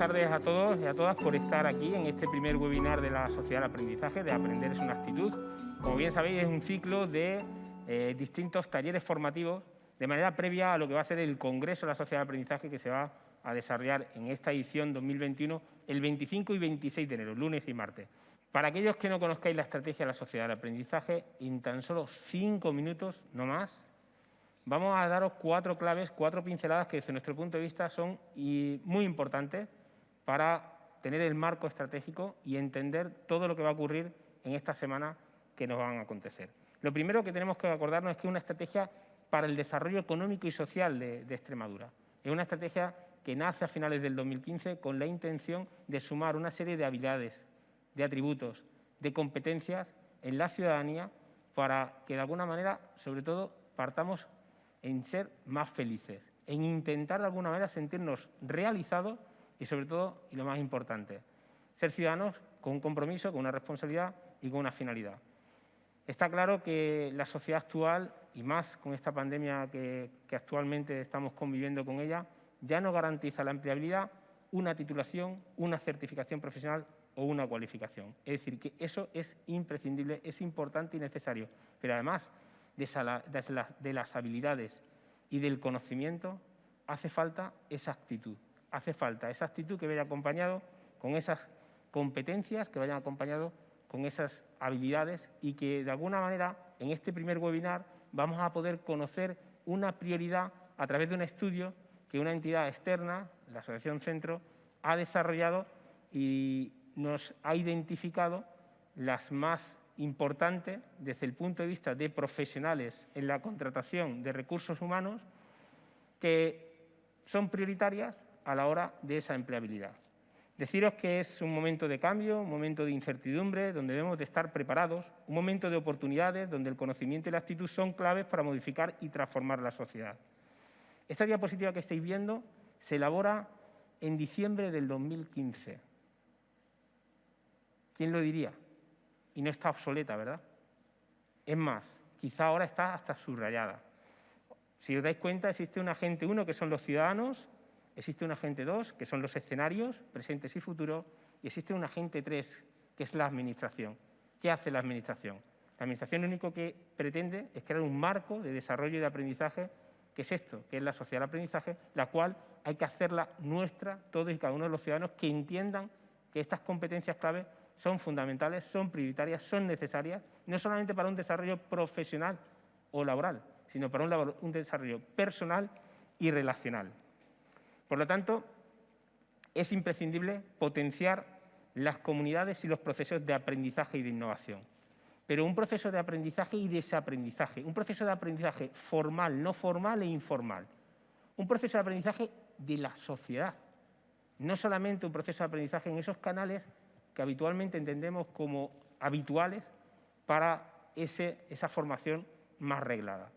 tardes a todos y a todas por estar aquí en este primer webinar de la Sociedad del Aprendizaje, de Aprender es una actitud. Como bien sabéis, es un ciclo de distintos talleres formativos de manera previa a lo que va a ser el Congreso de la Sociedad del Aprendizaje que se va a desarrollar en esta edición 2021 el 25 y 26 de enero, lunes y martes. Para aquellos que no conozcáis la estrategia de la Sociedad del Aprendizaje, en tan solo 5 minutos, no más, vamos a daros 4 claves, 4 pinceladas que desde nuestro punto de vista son muy importantes para tener el marco estratégico y entender todo lo que va a ocurrir en esta semana que nos van a acontecer. Lo primero que tenemos que acordarnos es que es una estrategia para el desarrollo económico y social de Extremadura. Es una estrategia que nace a finales del 2015 con la intención de sumar una serie de habilidades, de atributos, de competencias en la ciudadanía para que de alguna manera, sobre todo, partamos en ser más felices, en intentar de alguna manera sentirnos realizados y sobre todo, y lo más importante, ser ciudadanos con un compromiso, con una responsabilidad y con una finalidad. Está claro que la sociedad actual, y más con esta pandemia que actualmente estamos conviviendo con ella, ya no garantiza la empleabilidad, una titulación, una certificación profesional o una cualificación. Es decir, que eso es imprescindible, es importante y necesario. Pero además de las habilidades y del conocimiento, hace falta esa actitud. Hace falta esa actitud que vaya acompañado con esas competencias, que vayan acompañado con esas habilidades y que de alguna manera en este primer webinar vamos a poder conocer una prioridad a través de un estudio que una entidad externa, la Asociación Centro, ha desarrollado y nos ha identificado las más importantes desde el punto de vista de profesionales en la contratación de recursos humanos que son prioritarias a la hora de esa empleabilidad. Deciros que es un momento de cambio, un momento de incertidumbre, donde debemos de estar preparados, un momento de oportunidades, donde el conocimiento y la actitud son claves para modificar y transformar la sociedad. Esta diapositiva que estáis viendo se elabora en diciembre del 2015. ¿Quién lo diría? Y no está obsoleta, ¿verdad? Es más, quizá ahora está hasta subrayada. Si os dais cuenta, existe un agente 1, que son los ciudadanos, existe un agente 2, que son los escenarios, presentes y futuros, y existe un agente 3, que es la administración. ¿Qué hace la administración? La administración lo único que pretende es crear un marco de desarrollo y de aprendizaje, que es esto, que es la sociedad del aprendizaje, la cual hay que hacerla nuestra, todos y cada uno de los ciudadanos, que entiendan que estas competencias clave son fundamentales, son prioritarias, son necesarias, no solamente para un desarrollo profesional o laboral, sino para un desarrollo personal y relacional. Por lo tanto, es imprescindible potenciar las comunidades y los procesos de aprendizaje y de innovación. Pero un proceso de aprendizaje y desaprendizaje, un proceso de aprendizaje formal, no formal e informal. Un proceso de aprendizaje de la sociedad, no solamente un proceso de aprendizaje en esos canales que habitualmente entendemos como habituales para esa formación más reglada.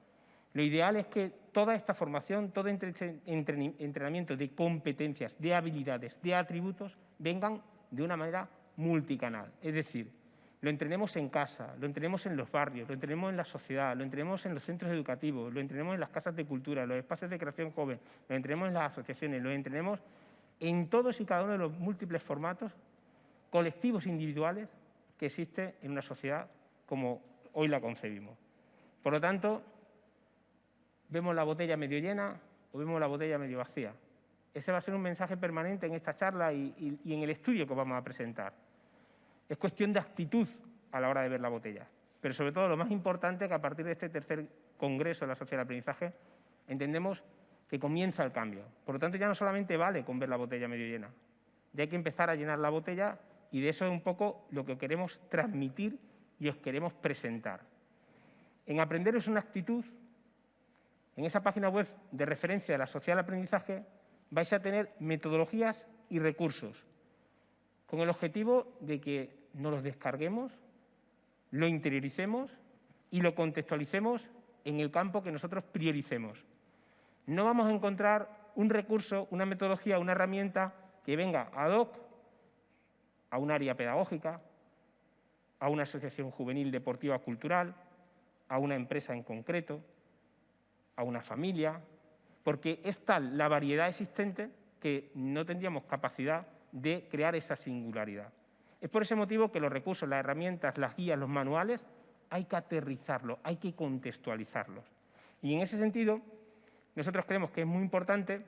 Lo ideal es que toda esta formación, todo entrenamiento de competencias, de habilidades, de atributos, vengan de una manera multicanal. Es decir, lo entrenemos en casa, lo entrenemos en los barrios, lo entrenemos en la sociedad, lo entrenemos en los centros educativos, lo entrenemos en las casas de cultura, en los espacios de creación joven, lo entrenemos en las asociaciones, lo entrenemos en todos y cada uno de los múltiples formatos colectivos individuales que existen en una sociedad como hoy la concebimos. Por lo tanto, ¿vemos la botella medio llena o vemos la botella medio vacía? Ese va a ser un mensaje permanente en esta charla y en el estudio que vamos a presentar. Es cuestión de actitud a la hora de ver la botella. Pero sobre todo lo más importante es que a partir de este tercer congreso de la Sociedad del Aprendizaje entendemos que comienza el cambio. Por lo tanto, ya no solamente vale con ver la botella medio llena. Ya hay que empezar a llenar la botella y de eso es un poco lo que queremos transmitir y os queremos presentar. En Aprender es una actitud, en esa página web de referencia de la Sociedad del Aprendizaje vais a tener metodologías y recursos con el objetivo de que nos los descarguemos, lo interioricemos y lo contextualicemos en el campo que nosotros prioricemos. No vamos a encontrar un recurso, una metodología, una herramienta que venga ad hoc a un área pedagógica, a una asociación juvenil deportiva cultural, a una empresa en concreto, a una familia, porque es tal la variedad existente que no tendríamos capacidad de crear esa singularidad. Es por ese motivo que los recursos, las herramientas, las guías, los manuales, hay que aterrizarlos, hay que contextualizarlos. Y en ese sentido, nosotros creemos que es muy importante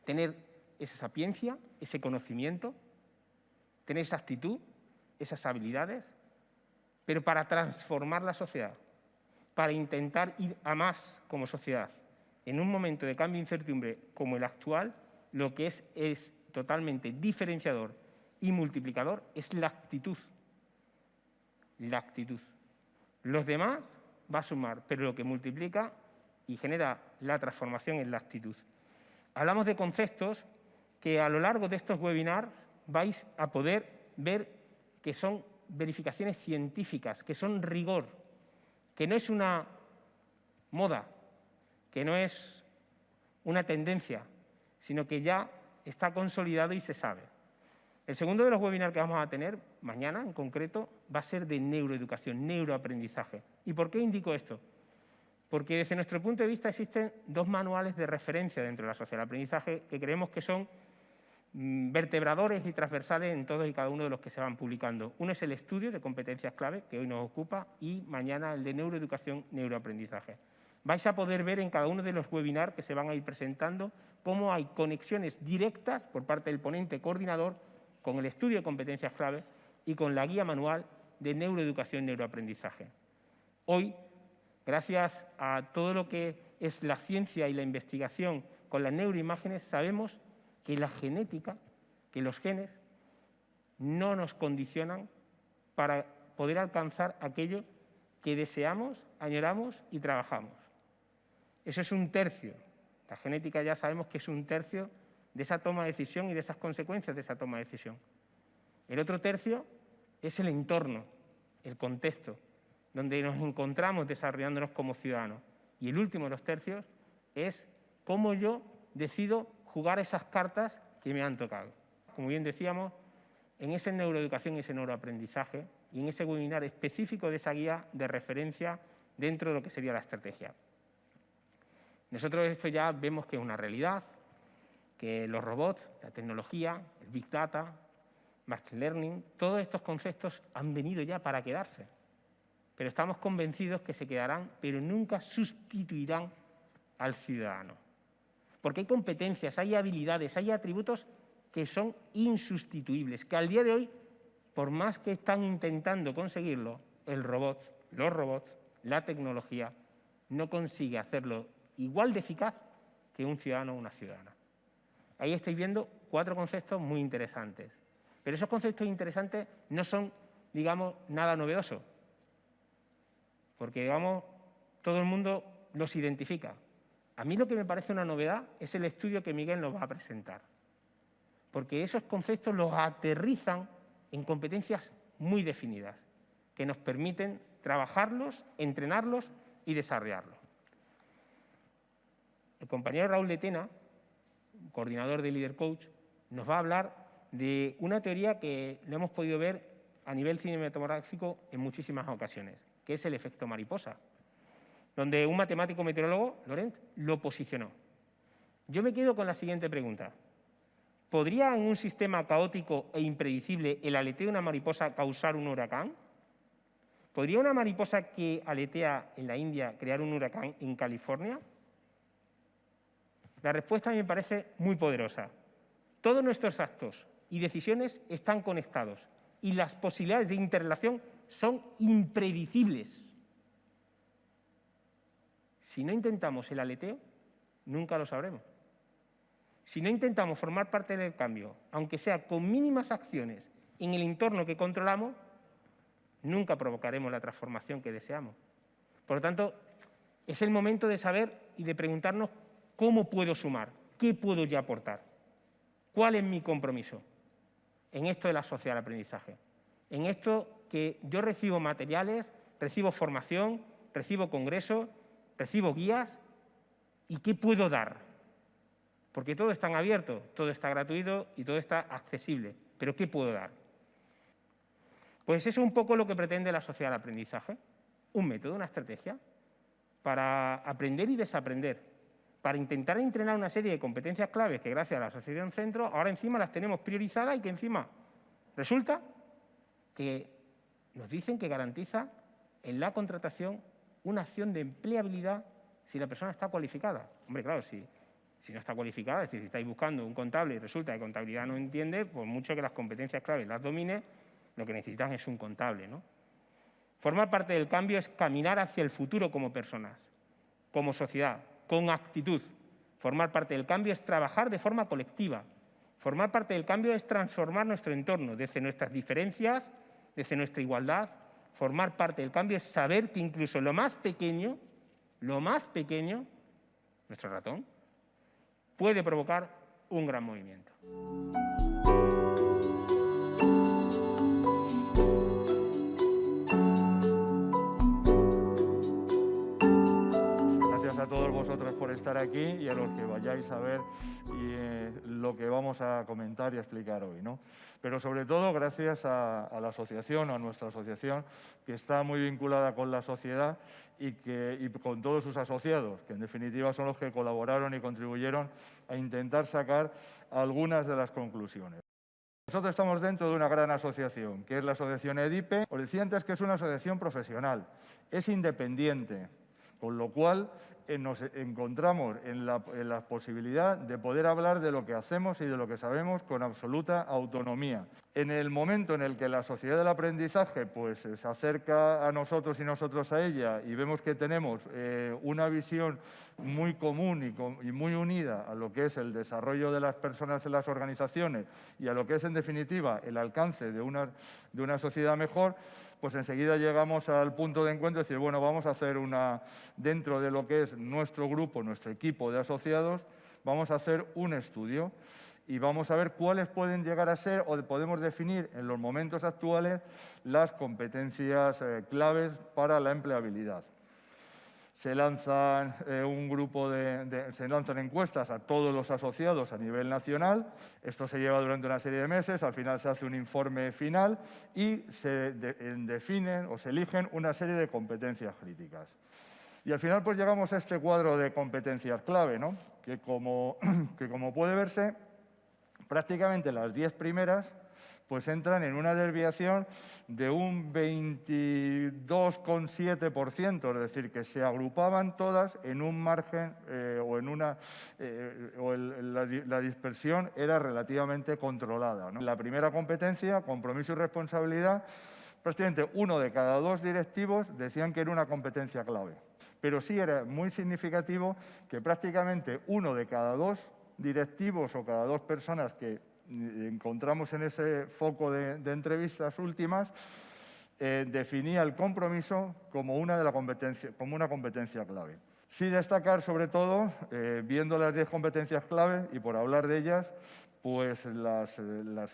tener esa sapiencia, ese conocimiento, tener esa actitud, esas habilidades, pero para transformar la sociedad, para intentar ir a más como sociedad. En un momento de cambio e incertidumbre como el actual, lo que es totalmente diferenciador y multiplicador es la actitud. La actitud. Los demás va a sumar, pero lo que multiplica y genera la transformación es la actitud. Hablamos de conceptos que a lo largo de estos webinars vais a poder ver que son verificaciones científicas, que son rigor, que no es una moda, que no es una tendencia, sino que ya está consolidado y se sabe. El segundo de los webinars que vamos a tener, mañana en concreto, va a ser de neuroeducación, neuroaprendizaje. ¿Y por qué indico esto? Porque desde nuestro punto de vista existen dos manuales de referencia dentro de la sociedad del aprendizaje que creemos que son vertebradores y transversales en todos y cada uno de los que se van publicando. Uno es el estudio de competencias clave, que hoy nos ocupa, y mañana el de neuroeducación, neuroaprendizaje. Vais a poder ver en cada uno de los webinars que se van a ir presentando cómo hay conexiones directas por parte del ponente coordinador con el estudio de competencias clave y con la guía manual de neuroeducación, neuroaprendizaje. Hoy, gracias a todo lo que es la ciencia y la investigación con las neuroimágenes, sabemos que la genética, que los genes, no nos condicionan para poder alcanzar aquello que deseamos, añoramos y trabajamos. Eso es un tercio. La genética ya sabemos que es un tercio de esa toma de decisión y de esas consecuencias de esa toma de decisión. El otro tercio es el entorno, el contexto, donde nos encontramos desarrollándonos como ciudadanos. Y el último de los tercios es cómo yo decido jugar esas cartas que me han tocado. Como bien decíamos, en esa neuroeducación y ese neuroaprendizaje y en ese webinar específico de esa guía de referencia dentro de lo que sería la estrategia. Nosotros esto ya vemos que es una realidad, que los robots, la tecnología, el Big Data, Machine Learning, todos estos conceptos han venido ya para quedarse. Pero estamos convencidos que se quedarán, pero nunca sustituirán al ciudadano. Porque hay competencias, hay habilidades, hay atributos que son insustituibles, que al día de hoy, por más que están intentando conseguirlo, el robot, los robots, la tecnología, no consigue hacerlo igual de eficaz que un ciudadano o una ciudadana. Ahí estáis viendo 4 conceptos muy interesantes. Pero esos conceptos interesantes no son, digamos, nada novedoso. Porque, digamos, todo el mundo los identifica. A mí lo que me parece una novedad es el estudio que Miguel nos va a presentar. Porque esos conceptos los aterrizan en competencias muy definidas, que nos permiten trabajarlos, entrenarlos y desarrollarlos. El compañero Raúl de Tena, coordinador de Leader Coach, nos va a hablar de una teoría que lo hemos podido ver a nivel cinematográfico en muchísimas ocasiones, que es el efecto mariposa, donde un matemático meteorólogo, Laurent, lo posicionó. Yo me quedo con la siguiente pregunta. ¿Podría en un sistema caótico e impredecible el aleteo de una mariposa causar un huracán? ¿Podría una mariposa que aletea en la India crear un huracán en California? La respuesta a mí me parece muy poderosa. Todos nuestros actos y decisiones están conectados y las posibilidades de interrelación son impredecibles. Si no intentamos el aleteo, nunca lo sabremos. Si no intentamos formar parte del cambio, aunque sea con mínimas acciones en el entorno que controlamos, nunca provocaremos la transformación que deseamos. Por lo tanto, es el momento de saber y de preguntarnos cómo puedo sumar, qué puedo ya aportar, cuál es mi compromiso en esto de la sociedad del aprendizaje, en esto que yo recibo materiales, recibo formación, recibo congresos, recibo guías y qué puedo dar. Porque todo está en abierto, todo está gratuito y todo está accesible. ¿Pero qué puedo dar? Pues eso es un poco lo que pretende la sociedad del aprendizaje. Un método, una estrategia para aprender y desaprender, para intentar entrenar una serie de competencias claves que gracias a la asociación centro ahora encima las tenemos priorizadas y que encima resulta que nos dicen que garantiza en la contratación una acción de empleabilidad si la persona está cualificada. Hombre, claro, si no está cualificada, es decir, si estáis buscando un contable y resulta que contabilidad no entiende, por mucho que las competencias claves las domine, lo que necesitan es un contable, ¿no? Formar parte del cambio es caminar hacia el futuro como personas, como sociedad, con actitud. Formar parte del cambio es trabajar de forma colectiva. Formar parte del cambio es transformar nuestro entorno desde nuestras diferencias, desde nuestra igualdad. Formar parte del cambio es saber que incluso lo más pequeño, nuestro ratón, puede provocar un gran movimiento. Gracias a todos vosotros por estar aquí y a los que vayáis a ver lo que vamos a comentar y explicar hoy, ¿no? Pero sobre todo gracias a la asociación, a nuestra asociación, que está muy vinculada con la sociedad y con todos sus asociados, que en definitiva son los que colaboraron y contribuyeron a intentar sacar algunas de las conclusiones. Nosotros estamos dentro de una gran asociación, que es la asociación EDIPE. Os decía antes que es una asociación profesional, es independiente, con lo cual nos encontramos en la posibilidad de poder hablar de lo que hacemos y de lo que sabemos con absoluta autonomía. En el momento en el que la sociedad del aprendizaje pues, se acerca a nosotros y nosotros a ella y vemos que tenemos una visión muy común y muy unida a lo que es el desarrollo de las personas en las organizaciones y a lo que es, en definitiva, el alcance de una sociedad mejor, pues enseguida llegamos al punto de encuentro de decir, bueno, vamos a hacer dentro de lo que es nuestro grupo, nuestro equipo de asociados, vamos a hacer un estudio y vamos a ver cuáles pueden llegar a ser o podemos definir en los momentos actuales las competencias claves para la empleabilidad. Se lanzan se lanzan encuestas a todos los asociados a nivel nacional. Esto se lleva durante una serie de meses, al final se hace un informe final y se definen o se eligen una serie de competencias críticas. Y al final pues llegamos a este cuadro de competencias clave, ¿no? que como puede verse, prácticamente las 10 primeras pues entran en una desviación de un 22,7%, es decir, que se agrupaban todas en un margen la dispersión era relativamente controlada, ¿no? La primera competencia, compromiso y responsabilidad, prácticamente 1 de cada 2 directivos decían que era una competencia clave. Pero sí era muy significativo que prácticamente 1 de cada 2 directivos o cada 2 personas que encontramos en ese foco de entrevistas últimas, definía el compromiso como una competencia clave. Sí destacar, sobre todo, viendo las 10 competencias clave y por hablar de ellas, pues las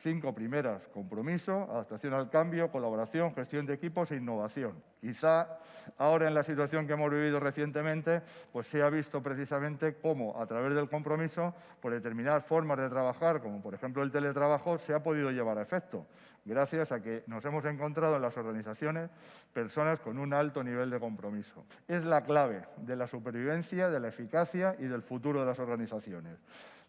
5 primeras: compromiso, adaptación al cambio, colaboración, gestión de equipos e innovación. Quizá ahora, en la situación que hemos vivido recientemente, pues se ha visto precisamente cómo a través del compromiso, por determinadas formas de trabajar, como por ejemplo el teletrabajo, se ha podido llevar a efecto, gracias a que nos hemos encontrado en las organizaciones personas con un alto nivel de compromiso. Es la clave de la supervivencia, de la eficacia y del futuro de las organizaciones.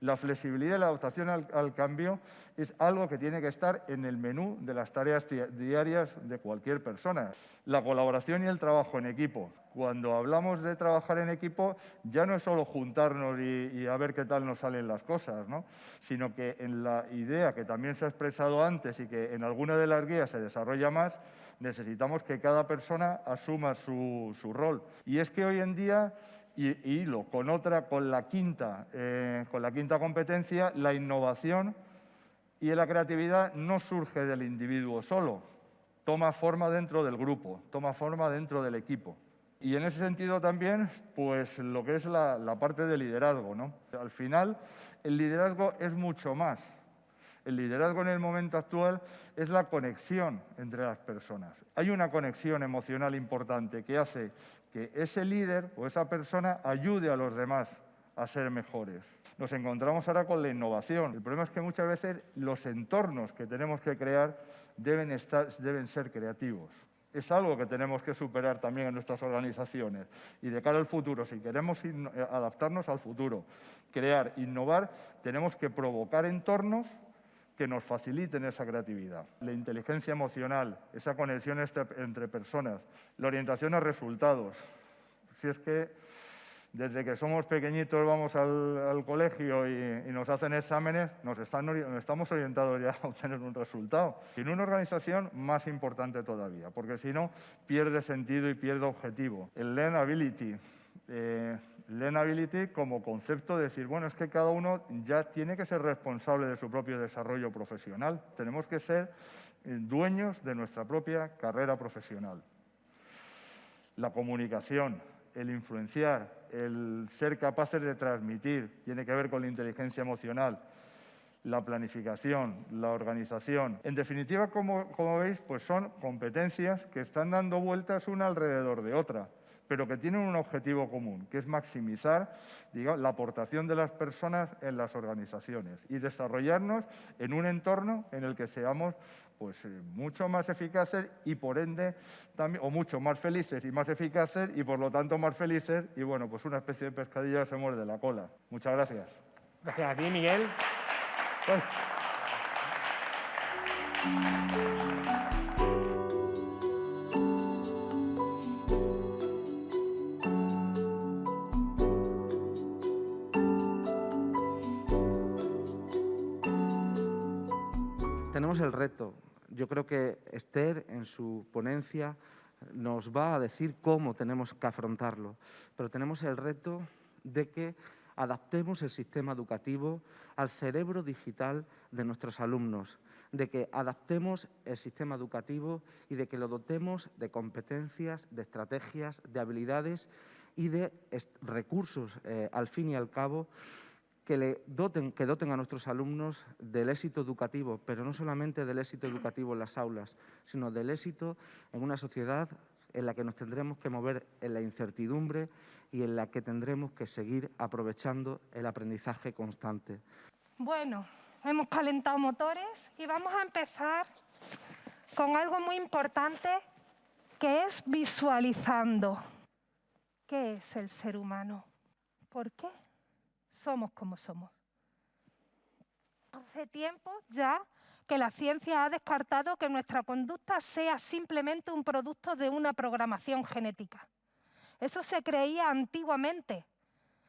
La flexibilidad y la adaptación al cambio es algo que tiene que estar en el menú de las tareas diarias de cualquier persona. La colaboración y el trabajo en equipo. Cuando hablamos de trabajar en equipo, ya no es solo juntarnos y a ver qué tal nos salen las cosas, ¿no? Sino que en la idea que también se ha expresado antes y que en alguna de las guías se desarrolla más, necesitamos que cada persona asuma su rol. Y es que hoy en día, con la quinta competencia, la innovación y la creatividad no surge del individuo solo, toma forma dentro del grupo, toma forma dentro del equipo. Y en ese sentido también, pues lo que es la parte de liderazgo, ¿no? Al final, el liderazgo es mucho más. El liderazgo en el momento actual es la conexión entre las personas. Hay una conexión emocional importante que hace que ese líder o esa persona ayude a los demás a ser mejores. Nos encontramos ahora con la innovación. El problema es que muchas veces los entornos que tenemos que crear deben ser creativos. es algo que tenemos que superar también en nuestras organizaciones. Y de cara al futuro, si queremos adaptarnos al futuro, crear, innovar, tenemos que provocar entornos que nos faciliten esa creatividad. La inteligencia emocional, esa conexión entre personas, la orientación a resultados. Si es que desde que somos pequeñitos vamos al colegio y nos hacen exámenes, estamos orientados ya a obtener un resultado. Y en una organización, más importante todavía, porque si no, pierde sentido y pierde objetivo. El learnability. Learnability como concepto de decir, bueno, es que cada uno ya tiene que ser responsable de su propio desarrollo profesional. Tenemos que ser dueños de nuestra propia carrera profesional. La comunicación, el influenciar, el ser capaces de transmitir, tiene que ver con la inteligencia emocional, la planificación, la organización. En definitiva, como veis, pues son competencias que están dando vueltas una alrededor de otra, pero que tienen un objetivo común, que es maximizar, digamos, la aportación de las personas en las organizaciones y desarrollarnos en un entorno en el que seamos pues, mucho más eficaces y, por ende, también, o mucho más felices y más eficaces y, por lo tanto, más felices. Y, bueno, pues una especie de pescadilla se muerde la cola. Muchas gracias. Gracias a ti, Miguel. Tenemos el reto. Yo creo que Esther, en su ponencia, nos va a decir cómo tenemos que afrontarlo, pero tenemos el reto de que adaptemos el sistema educativo al cerebro digital de nuestros alumnos, de que adaptemos el sistema educativo y de que lo dotemos de competencias, de estrategias, de habilidades y de recursos, al fin y al cabo, que doten a nuestros alumnos del éxito educativo, pero no solamente del éxito educativo en las aulas, sino del éxito en una sociedad en la que nos tendremos que mover en la incertidumbre y en la que tendremos que seguir aprovechando el aprendizaje constante. Bueno, hemos calentado motores y vamos a empezar con algo muy importante, que es visualizando. ¿Qué es el ser humano? ¿Por qué somos como somos? Hace tiempo ya que la ciencia ha descartado que nuestra conducta sea simplemente un producto de una programación genética. Eso se creía antiguamente,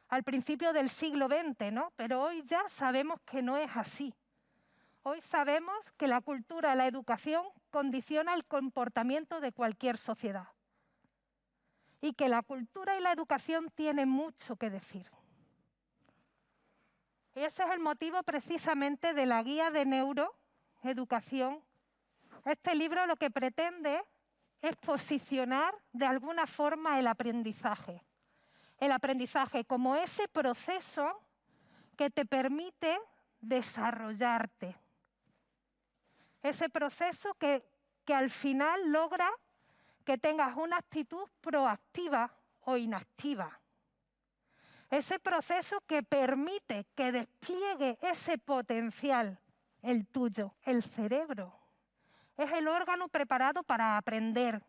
al principio del siglo XX, ¿no? Pero hoy ya sabemos que no es así. Hoy sabemos que la cultura, la educación, condiciona el comportamiento de cualquier sociedad. Y que la cultura y la educación tienen mucho que decir. Y ese es el motivo precisamente de la guía de neuroeducación. Este libro lo que pretende es posicionar de alguna forma el aprendizaje. El aprendizaje como ese proceso que te permite desarrollarte. Ese proceso que al final logra que tengas una actitud proactiva o inactiva. Ese proceso que permite que despliegue ese potencial, el tuyo, el cerebro. Es el órgano preparado para aprender.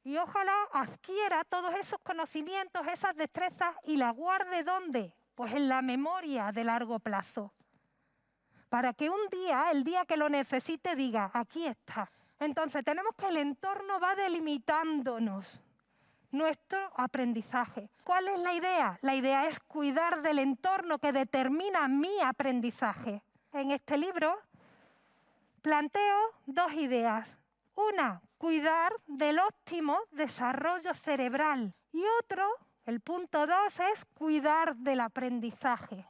Y ojalá adquiera todos esos conocimientos, esas destrezas y la guarde ¿dónde? Pues en la memoria de largo plazo. Para que un día, el día que lo necesite, diga, aquí está. Entonces tenemos que el entorno va delimitándonos nuestro aprendizaje. ¿Cuál es la idea? La idea es cuidar del entorno que determina mi aprendizaje. En este libro planteo dos ideas. Una, cuidar del óptimo desarrollo cerebral. Y otro, el punto 2, es cuidar del aprendizaje.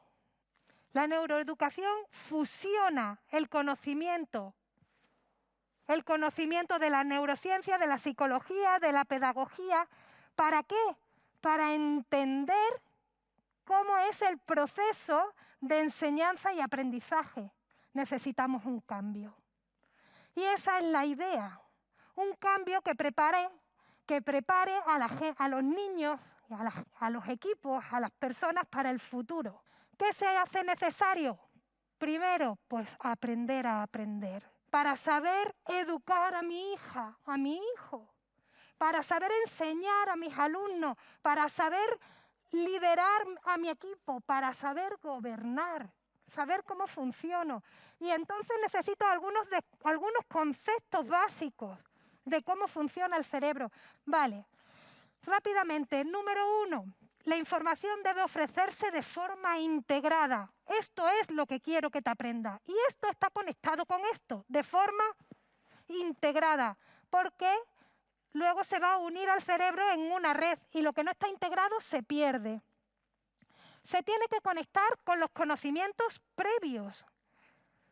La neuroeducación fusiona el conocimiento de la neurociencia, de la psicología, de la pedagogía. ¿Para qué? Para entender cómo es el proceso de enseñanza y aprendizaje. Necesitamos un cambio. Y esa es la idea, un cambio que prepare a los niños, a los equipos, a las personas para el futuro. ¿Qué se hace necesario? Primero, pues aprender a aprender. para saber educar a mi hija, a mi hijo, para saber enseñar a mis alumnos, para saber liderar a mi equipo, para saber gobernar, saber cómo funciono. Y entonces necesito algunos conceptos básicos de cómo funciona el cerebro. Vale, rápidamente, número 1, la información debe ofrecerse de forma integrada. Esto es lo que quiero que te aprendas. Y esto está conectado con esto, de forma integrada, porque luego se va a unir al cerebro en una red y lo que no está integrado se pierde. Se tiene que conectar con los conocimientos previos.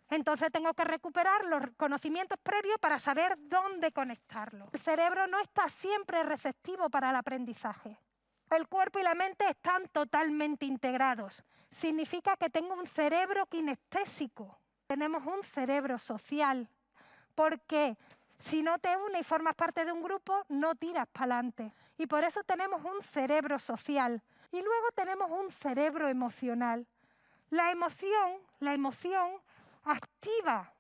Entonces tengo que recuperar los conocimientos previos para saber dónde conectarlos. El cerebro no está siempre receptivo para el aprendizaje. El cuerpo y la mente están totalmente integrados. Significa que tengo un cerebro kinestésico. Tenemos un cerebro social. Porque si no te unes y formas parte de un grupo, no tiras para adelante. Y por eso tenemos un cerebro social. Y luego tenemos un cerebro emocional. La emoción activa.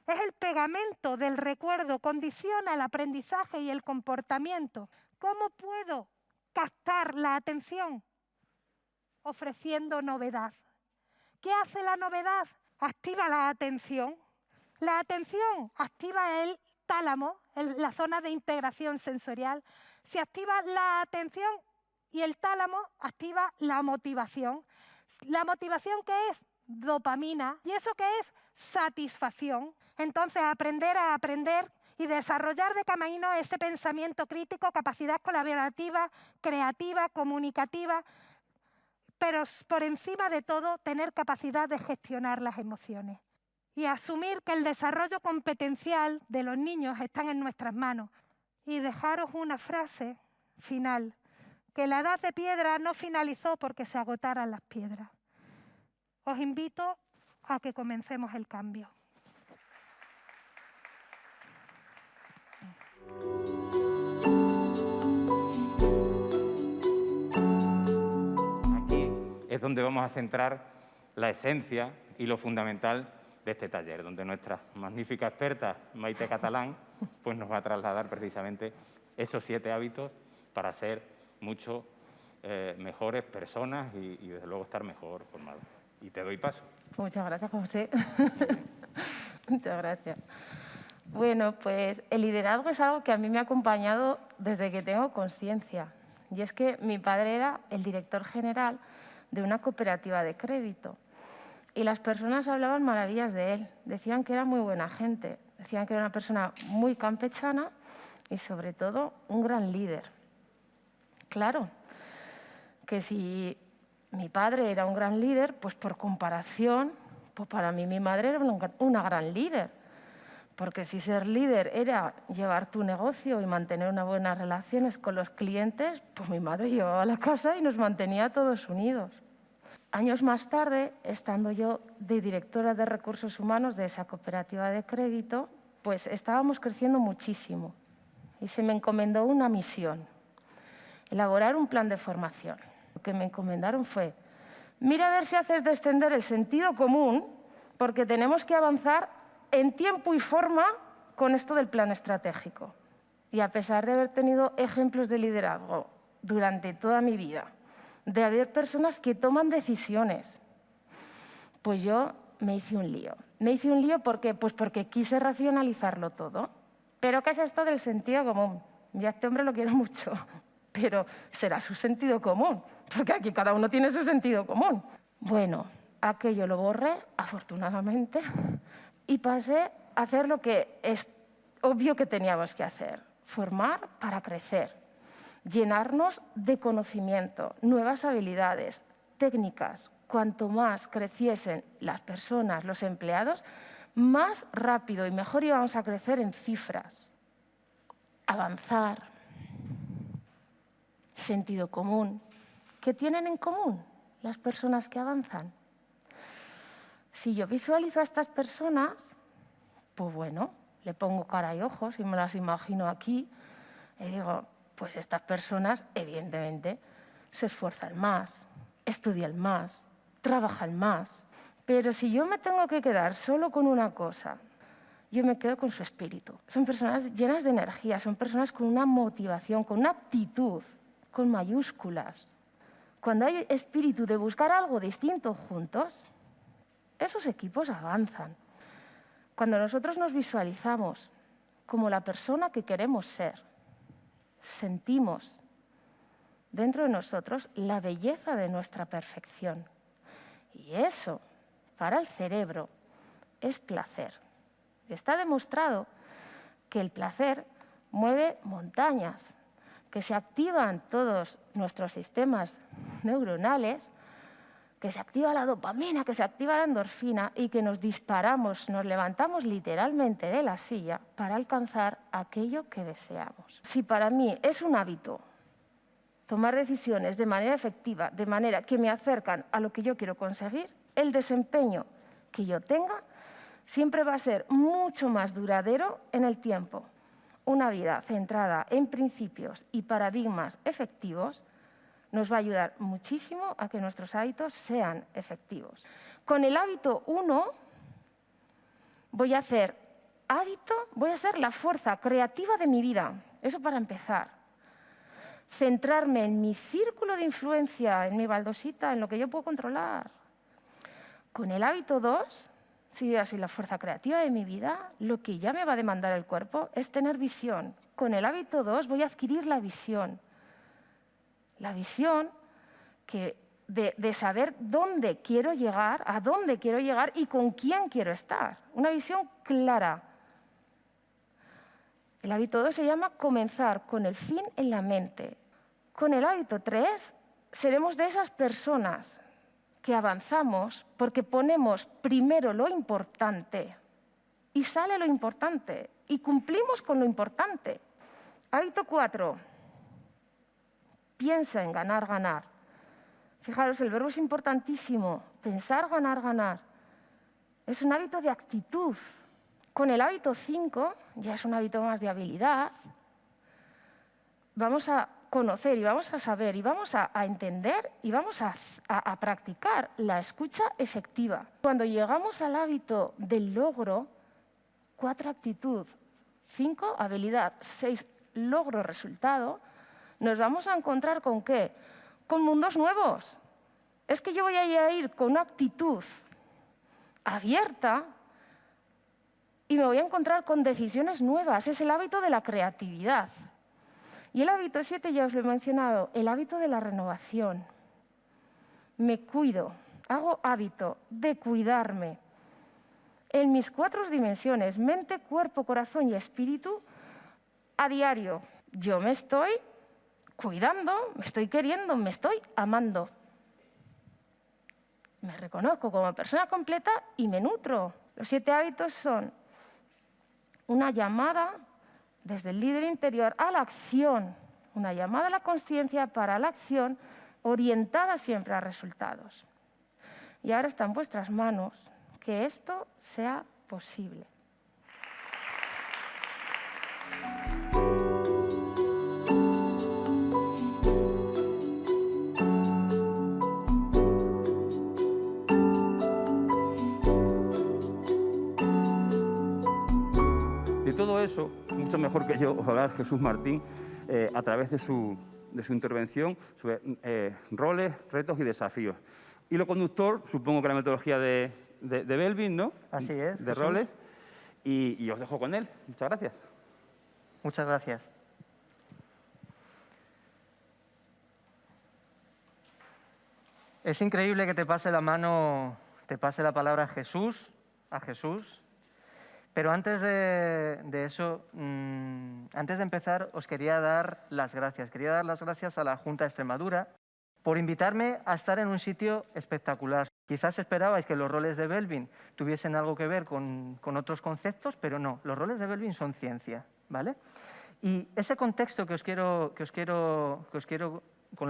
Es el pegamento del recuerdo, condiciona el aprendizaje y el comportamiento. ¿Cómo puedo captar la atención? Ofreciendo novedad. ¿Qué hace la novedad? Activa la atención. La atención activa el tálamo, la zona de integración sensorial. Si activa la atención y el tálamo, activa la motivación. ¿La motivación qué es? Dopamina. ¿Y eso qué es? Satisfacción. Entonces, aprender a aprender y desarrollar de camino ese pensamiento crítico, capacidad colaborativa, creativa, comunicativa, pero por encima de todo, tener capacidad de gestionar las emociones. Y asumir que el desarrollo competencial de los niños está en nuestras manos. Y dejaros una frase final, que la edad de piedra no finalizó porque se agotaran las piedras. Os invito a que comencemos el cambio. Aquí es donde vamos a centrar la esencia y lo fundamental de este taller, donde nuestra magnífica experta, Maite Catalán, pues nos va a trasladar precisamente esos 7 hábitos para ser mucho mejores personas y desde luego estar mejor formados. Y te doy paso. Muchas gracias, José. Muchas gracias. Bueno, pues el liderazgo es algo que a mí me ha acompañado desde que tengo conciencia. Y es que mi padre era el director general de una cooperativa de crédito. Y las personas hablaban maravillas de él. Decían que era muy buena gente. Decían que era una persona muy campechana y, sobre todo, un gran líder. Claro, que si mi padre era un gran líder, pues por comparación, pues para mí mi madre era una gran líder. Porque si ser líder era llevar tu negocio y mantener unas buenas relaciones con los clientes, pues mi madre llevaba la casa y nos mantenía todos unidos. Años más tarde, estando yo de directora de recursos humanos de esa cooperativa de crédito, pues estábamos creciendo muchísimo y se me encomendó una misión, elaborar un plan de formación. Lo que me encomendaron fue, mira a ver si haces descender el sentido común, porque tenemos que avanzar en tiempo y forma con esto del plan estratégico. Y a pesar de haber tenido ejemplos de liderazgo durante toda mi vida, de haber personas que toman decisiones, pues yo me hice un lío. Me hice un lío porque quise racionalizarlo todo. ¿Pero qué es esto del sentido común? Yo a este hombre lo quiero mucho, pero será su sentido común, porque aquí cada uno tiene su sentido común. Bueno, aquello lo borré, afortunadamente, y pasé a hacer lo que es obvio que teníamos que hacer, formar para crecer, llenarnos de conocimiento, nuevas habilidades, técnicas. Cuanto más creciesen las personas, los empleados, más rápido y mejor íbamos a crecer en cifras. Avanzar, sentido común. ¿Qué tienen en común las personas que avanzan? Si yo visualizo a estas personas, pues bueno, le pongo cara y ojos y me las imagino aquí y digo, pues estas personas evidentemente se esfuerzan más, estudian más, trabajan más. Pero si yo me tengo que quedar solo con una cosa, yo me quedo con su espíritu. Son personas llenas de energía, son personas con una motivación, con una actitud, con mayúsculas. Cuando hay espíritu de buscar algo distinto juntos, esos equipos avanzan. Cuando nosotros nos visualizamos como la persona que queremos ser, sentimos dentro de nosotros la belleza de nuestra perfección. Y eso, para el cerebro, es placer. Está demostrado que el placer mueve montañas, que se activan todos nuestros sistemas neuronales, que se activa la dopamina, que se activa la endorfina y que nos disparamos, nos levantamos literalmente de la silla para alcanzar aquello que deseamos. Si para mí es un hábito tomar decisiones de manera efectiva, de manera que me acercan a lo que yo quiero conseguir, el desempeño que yo tenga siempre va a ser mucho más duradero en el tiempo. Una vida centrada en principios y paradigmas efectivos nos va a ayudar muchísimo a que nuestros hábitos sean efectivos. Con el hábito 1 voy a ser la fuerza creativa de mi vida. Eso para empezar. Centrarme en mi círculo de influencia, en mi baldosita, en lo que yo puedo controlar. Con el hábito 2, si yo ya soy la fuerza creativa de mi vida, lo que ya me va a demandar el cuerpo es tener visión. Con el hábito 2 voy a adquirir la visión. La visión de saber dónde quiero llegar, a dónde quiero llegar y con quién quiero estar. Una visión clara. El hábito 2 se llama comenzar con el fin en la mente. Con el hábito 3 seremos de esas personas que avanzamos porque ponemos primero lo importante y sale lo importante y cumplimos con lo importante. Hábito 4. Piensa en ganar, ganar. Fijaros, el verbo es importantísimo. Pensar, ganar, ganar. Es un hábito de actitud. Con el hábito 5, ya es un hábito más de habilidad, vamos a conocer y vamos a saber y vamos a entender y vamos a practicar la escucha efectiva. Cuando llegamos al hábito del logro, 4 actitud, 5 habilidad, 6 logro resultado, nos vamos a encontrar ¿con qué? Con mundos nuevos. Es que yo voy a ir con una actitud abierta y me voy a encontrar con decisiones nuevas. Es el hábito de la creatividad. Y el hábito 7 ya os lo he mencionado, el hábito de la renovación. Me cuido, hago hábito de cuidarme. En mis 4 dimensiones, mente, cuerpo, corazón y espíritu, a diario, yo me estoy cuidando, me estoy queriendo, me estoy amando. Me reconozco como persona completa y me nutro. Los 7 hábitos son una llamada desde el líder interior a la acción, una llamada a la consciencia para la acción orientada siempre a resultados. Y ahora está en vuestras manos que esto sea posible. De todo eso, mucho mejor que yo, os va a hablar Jesús Martín a través de su intervención sobre roles, retos y desafíos. Hilo conductor, supongo que la metodología de Belvin, ¿no? Así es. De Jesús. roles. Y os dejo con él. Muchas gracias. Muchas gracias. Es increíble que te pase la mano, te pase la palabra a Jesús, pero antes de eso, antes de empezar, os quería dar las gracias. Quería dar las gracias a la Junta de Extremadura por invitarme a estar en un sitio espectacular. Quizás esperabais que los roles de Belvin tuviesen algo que ver con otros conceptos, pero no, los roles de Belvin son ciencia, ¿vale? Y ese contexto con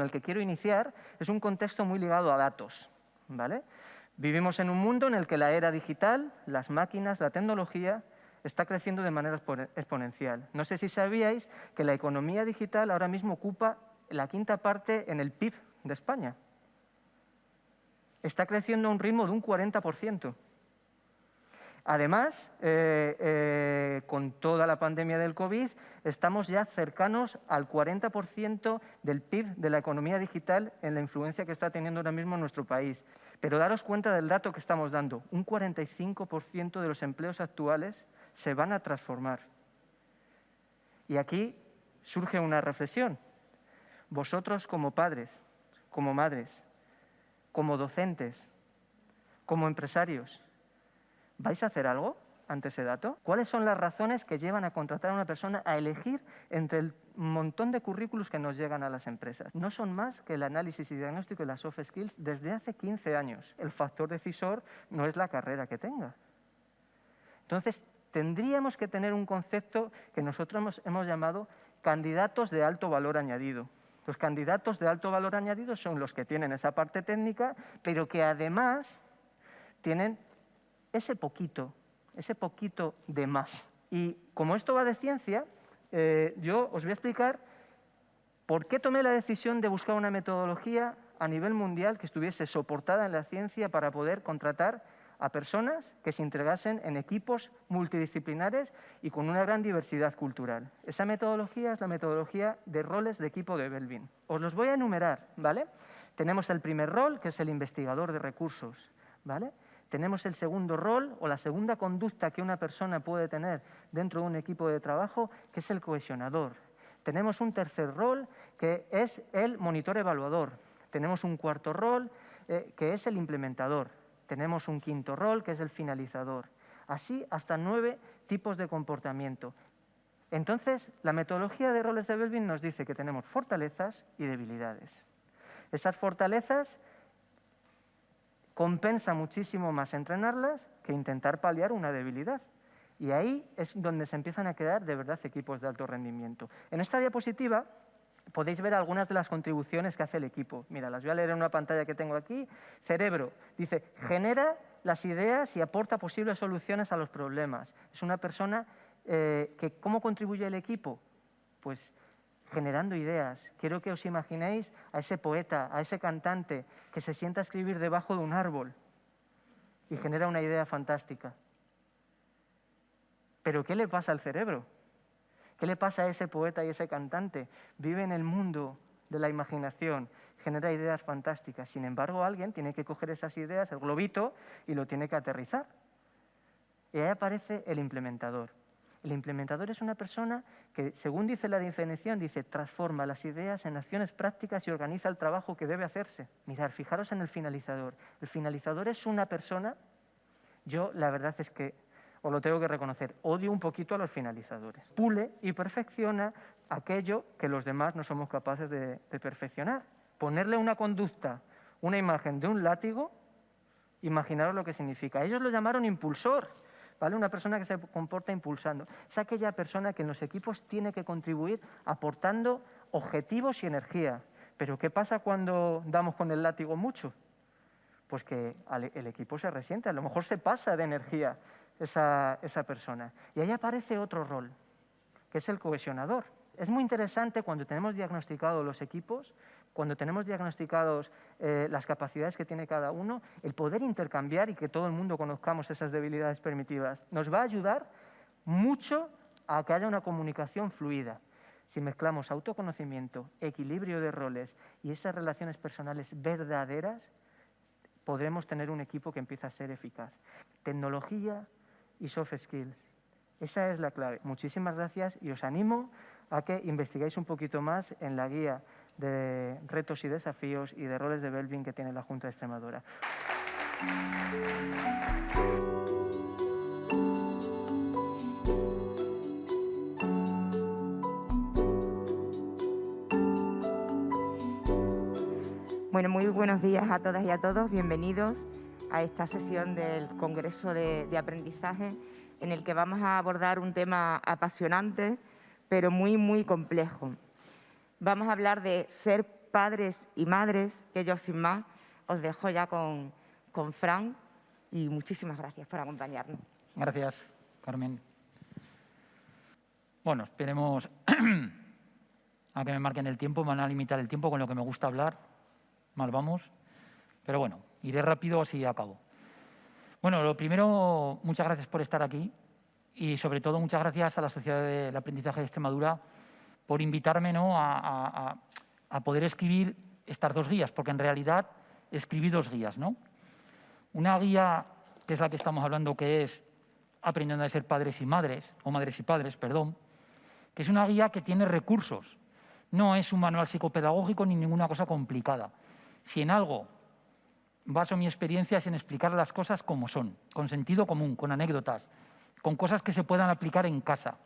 el que quiero iniciar es un contexto muy ligado a datos, ¿vale? Vivimos en un mundo en el que la era digital, las máquinas, la tecnología, está creciendo de manera exponencial. No sé si sabíais que la economía digital ahora mismo ocupa la 5ª parte en el PIB de España. Está creciendo a un ritmo de un 40%. Además, con toda la pandemia del COVID, estamos ya cercanos al 40% del PIB de la economía digital en la influencia que está teniendo ahora mismo en nuestro país. Pero daros cuenta del dato que estamos dando. Un 45% de los empleos actuales se van a transformar. Y aquí surge una reflexión. Vosotros como padres, como madres, como docentes, como empresarios, ¿vais a hacer algo ante ese dato? ¿Cuáles son las razones que llevan a contratar a una persona a elegir entre el montón de currículos que nos llegan a las empresas? No son más que el análisis y diagnóstico y las soft skills desde hace 15 años. El factor decisor no es la carrera que tenga. Entonces, tendríamos que tener un concepto que nosotros hemos llamado candidatos de alto valor añadido. Los candidatos de alto valor añadido son los que tienen esa parte técnica, pero que además tienen ese poquito de más. Y como esto va de ciencia, yo os voy a explicar por qué tomé la decisión de buscar una metodología a nivel mundial que estuviese soportada en la ciencia para poder contratar a personas que se integrasen en equipos multidisciplinares y con una gran diversidad cultural. Esa metodología es la metodología de roles de equipo de Belbin. Os los voy a enumerar, ¿vale? Tenemos el primer rol, que es el investigador de recursos, ¿vale? Tenemos el segundo rol o la segunda conducta que una persona puede tener dentro de un equipo de trabajo, que es el cohesionador. Tenemos un tercer rol, que es el monitor evaluador. Tenemos un cuarto rol, que es el implementador. Tenemos un quinto rol, que es el finalizador. Así hasta 9 tipos de comportamiento. Entonces, la metodología de roles de Belbin nos dice que tenemos fortalezas y debilidades. Esas fortalezas compensa muchísimo más entrenarlas que intentar paliar una debilidad. Y ahí es donde se empiezan a quedar de verdad equipos de alto rendimiento. En esta diapositiva podéis ver algunas de las contribuciones que hace el equipo. Mira, las voy a leer en una pantalla que tengo aquí. Cerebro, dice, genera las ideas y aporta posibles soluciones a los problemas. Es una persona que, ¿cómo contribuye el equipo? Pues generando ideas. Quiero que os imaginéis a ese poeta, a ese cantante que se sienta a escribir debajo de un árbol y genera una idea fantástica. ¿Pero qué le pasa al cerebro? ¿Qué le pasa a ese poeta y ese cantante? Vive en el mundo de la imaginación, genera ideas fantásticas. Sin embargo, alguien tiene que coger esas ideas, el globito, y lo tiene que aterrizar. Y ahí aparece el implementador. El implementador es una persona que, según dice la definición, dice, transforma las ideas en acciones prácticas y organiza el trabajo que debe hacerse. Mirad, fijaros en el finalizador. El finalizador es una persona, yo la verdad es que, os lo tengo que reconocer, odio un poquito a los finalizadores. Pule y perfecciona aquello que los demás no somos capaces de perfeccionar. Ponerle una conducta, una imagen de un látigo, imaginaros lo que significa. Ellos lo llamaron impulsor, ¿vale? Una persona que se comporta impulsando. Es aquella persona que en los equipos tiene que contribuir aportando objetivos y energía. Pero ¿qué pasa cuando damos con el látigo mucho? Pues que el equipo se resiente, a lo mejor se pasa de energía esa persona. Y ahí aparece otro rol, que es el cohesionador. Es muy interesante cuando tenemos diagnosticados los equipos, cuando tenemos diagnosticados las capacidades que tiene cada uno, el poder intercambiar y que todo el mundo conozcamos esas debilidades permitidas. Nos va a ayudar mucho a que haya una comunicación fluida. Si mezclamos autoconocimiento, equilibrio de roles y esas relaciones personales verdaderas, podremos tener un equipo que empieza a ser eficaz. Tecnología y soft skills. Esa es la clave. Muchísimas gracias y os animo a que investiguéis un poquito más en la guía de retos y desafíos y de roles de Belbin que tiene la Junta de Extremadura. Bueno, muy buenos días a todas y a todos. Bienvenidos a esta sesión del Congreso de Aprendizaje, en el que vamos a abordar un tema apasionante, pero muy, muy complejo. Vamos a hablar de ser padres y madres, que yo sin más os dejo ya con Fran, y muchísimas gracias por acompañarnos. Gracias, Carmen. Bueno, esperemos a que me marquen el tiempo, me van a limitar el tiempo con lo que me gusta hablar. Mal vamos, pero bueno, iré rápido así acabo. Bueno, lo primero, muchas gracias por estar aquí y sobre todo muchas gracias a la Sociedad del Aprendizaje de Extremadura por invitarme, ¿no?, a poder escribir estas 2 guías, porque en realidad escribí 2 guías, ¿no? Una guía, que es la que estamos hablando, que es Aprendiendo a ser padres y madres, o madres y padres, perdón, que es una guía que tiene recursos. No es un manual psicopedagógico ni ninguna cosa complicada. Si en algo baso mi experiencia es en explicar las cosas como son, con sentido común, con anécdotas, con cosas que se puedan aplicar en casa.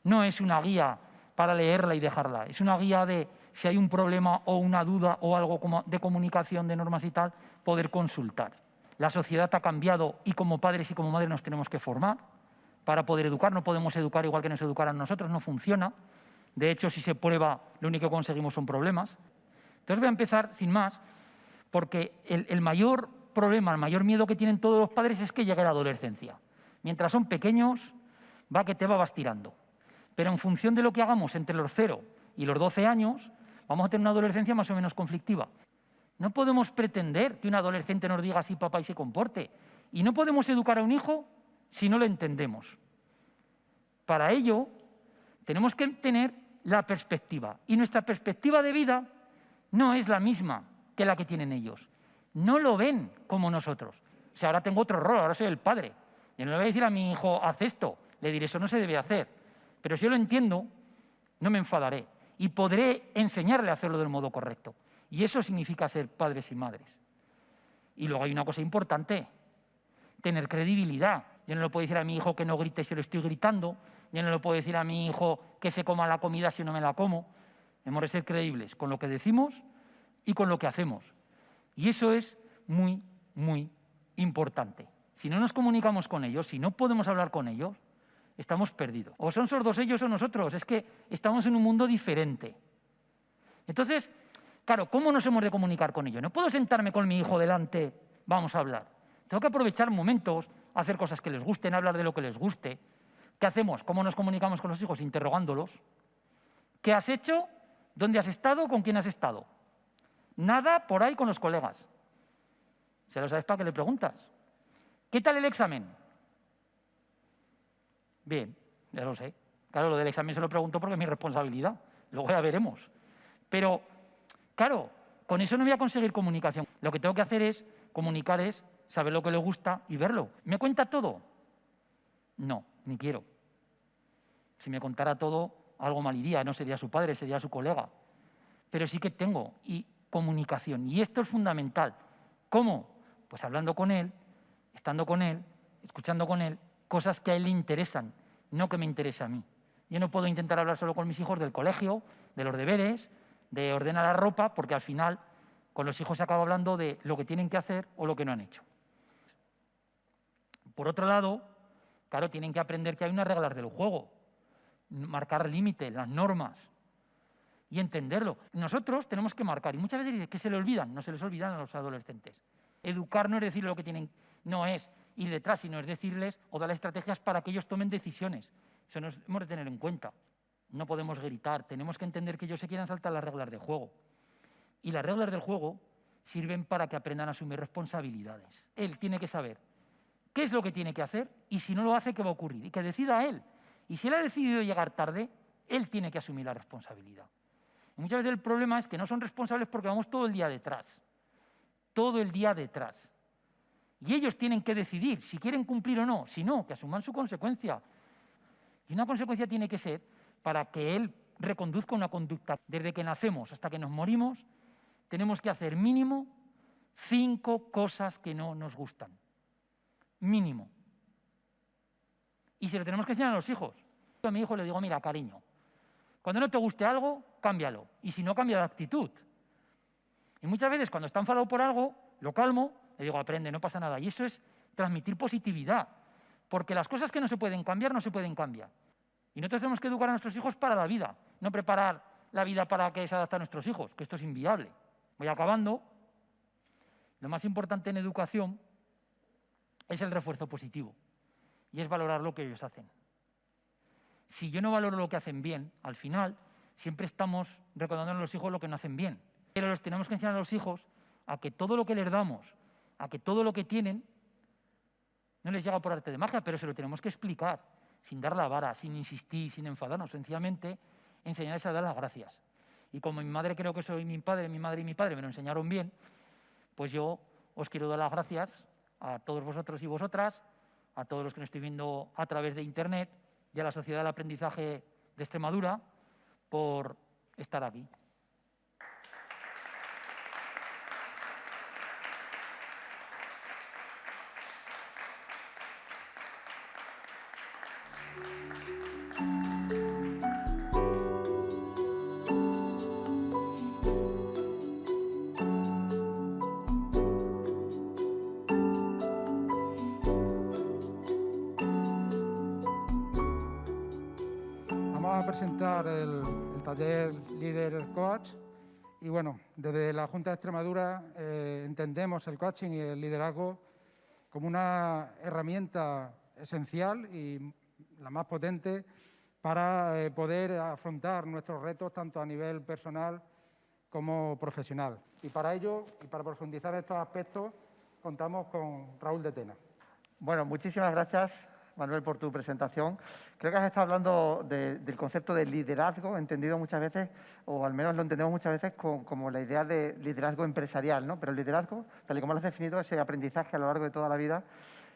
No es una guía para leerla y dejarla, es una guía de si hay un problema o una duda o algo como de comunicación, de normas y tal, poder consultar. La sociedad ha cambiado y como padres y como madres nos tenemos que formar para poder educar. No podemos educar igual que nos educaran nosotros, no funciona. De hecho, si se prueba, lo único que conseguimos son problemas. Entonces voy a empezar sin más, porque el mayor problema, el mayor miedo que tienen todos los padres es que llegue la adolescencia. Mientras son pequeños, va que te vas tirando. Pero en función de lo que hagamos entre los 0 y los 12 años, vamos a tener una adolescencia más o menos conflictiva. No podemos pretender que un adolescente nos diga así papá y se comporte. Y no podemos educar a un hijo si no lo entendemos. Para ello, tenemos que tener la perspectiva. Y nuestra perspectiva de vida no es la misma que la que tienen ellos. No lo ven como nosotros. O sea, ahora tengo otro rol, ahora soy el padre. Yo no le voy a decir a mi hijo, haz esto. Le diré, eso no se debe hacer. Pero si yo lo entiendo, no me enfadaré. Y podré enseñarle a hacerlo del modo correcto. Y eso significa ser padres y madres. Y luego hay una cosa importante, tener credibilidad. Yo no le puedo decir a mi hijo que no grite si lo estoy gritando. Yo no le puedo decir a mi hijo que se coma la comida si no me la como. Hemos de ser creíbles con lo que decimos y con lo que hacemos. Y eso es muy, muy importante. Si no nos comunicamos con ellos, si no podemos hablar con ellos, estamos perdidos. O son sordos ellos o nosotros. Es que estamos en un mundo diferente. Entonces, claro, ¿cómo nos hemos de comunicar con ellos? No puedo sentarme con mi hijo delante, vamos a hablar. Tengo que aprovechar momentos, hacer cosas que les gusten, hablar de lo que les guste. ¿Qué hacemos? ¿Cómo nos comunicamos con los hijos? Interrogándolos. ¿Qué has hecho? ¿Dónde has estado? ¿Con quién has estado? Nada por ahí con los colegas. ¿Se lo sabes para qué le preguntas? ¿Qué tal el examen? Bien, ya lo sé. Claro, lo del examen se lo pregunto porque es mi responsabilidad. Luego ya veremos. Pero, claro, con eso no voy a conseguir comunicación. Lo que tengo que hacer es comunicar, es saber lo que le gusta y verlo. ¿Me cuenta todo? No, ni quiero. Si me contara todo, algo mal iría. No sería su padre, sería su colega. Pero sí que tengo comunicación. Y esto es fundamental. ¿Cómo? Pues hablando con él, estando con él, escuchando con él, cosas que a él le interesan, no que me interese a mí. Yo no puedo intentar hablar solo con mis hijos del colegio, de los deberes, de ordenar la ropa, porque al final con los hijos se acaba hablando de lo que tienen que hacer o lo que no han hecho. Por otro lado, claro, tienen que aprender que hay unas reglas del juego, marcar límites, las normas y entenderlo. Nosotros tenemos que marcar, y muchas veces dicen que se le olvidan, no se les olvidan a los adolescentes. Educar no es decirles lo que tienen, no es ir detrás, sino es decirles o dar estrategias para que ellos tomen decisiones. Eso nos hemos de tener en cuenta. No podemos gritar, tenemos que entender que ellos se quieran saltar las reglas del juego. Y las reglas del juego sirven para que aprendan a asumir responsabilidades. Él tiene que saber qué es lo que tiene que hacer y si no lo hace, qué va a ocurrir. Y que decida él. Y si él ha decidido llegar tarde, él tiene que asumir la responsabilidad. Y muchas veces el problema es que no son responsables porque vamos todo el día detrás. Todo el día detrás. Y ellos tienen que decidir si quieren cumplir o no. Si no, que asuman su consecuencia. Y una consecuencia tiene que ser para que él reconduzca una conducta. Desde que nacemos hasta que nos morimos, tenemos que hacer mínimo 5 cosas que no nos gustan. Mínimo. Y se lo tenemos que enseñar a los hijos. Yo a mi hijo le digo, mira, cariño, cuando no te guste algo, cámbialo. Y si no, cambia de actitud. Y muchas veces cuando está enfadado por algo, lo calmo, le digo, aprende, no pasa nada. Y eso es transmitir positividad. Porque las cosas que no se pueden cambiar, no se pueden cambiar. Y nosotros tenemos que educar a nuestros hijos para la vida, no preparar la vida para que se adapte a nuestros hijos, que esto es inviable. Voy acabando. Lo más importante en educación es el refuerzo positivo y es valorar lo que ellos hacen. Si yo no valoro lo que hacen bien, al final siempre estamos recordando a los hijos lo que no hacen bien. Pero los tenemos que enseñar a los hijos a que todo lo que les damos, a que todo lo que tienen, no les llega por arte de magia, pero se lo tenemos que explicar, sin dar la vara, sin insistir, sin enfadarnos, sencillamente enseñarles a dar las gracias. Y como mi madre creo que soy mi madre y mi padre me lo enseñaron bien, pues yo os quiero dar las gracias a todos vosotros y vosotras, a todos los que nos estoy viendo a través de Internet y a la Sociedad del Aprendizaje de Extremadura por estar aquí. Vamos a presentar el taller Líder Coach y bueno, desde la Junta de Extremadura entendemos el coaching y el liderazgo como una herramienta esencial y la más potente para poder afrontar nuestros retos tanto a nivel personal como profesional. Y para ello, y para profundizar en estos aspectos, contamos con Raúl de Tena. Bueno, muchísimas gracias, Manuel, por tu presentación. Creo que has estado hablando del concepto de liderazgo, entendido muchas veces, o al menos lo entendemos muchas veces como la idea de liderazgo empresarial, ¿no? Pero el liderazgo, tal y como lo has definido, ese aprendizaje a lo largo de toda la vida,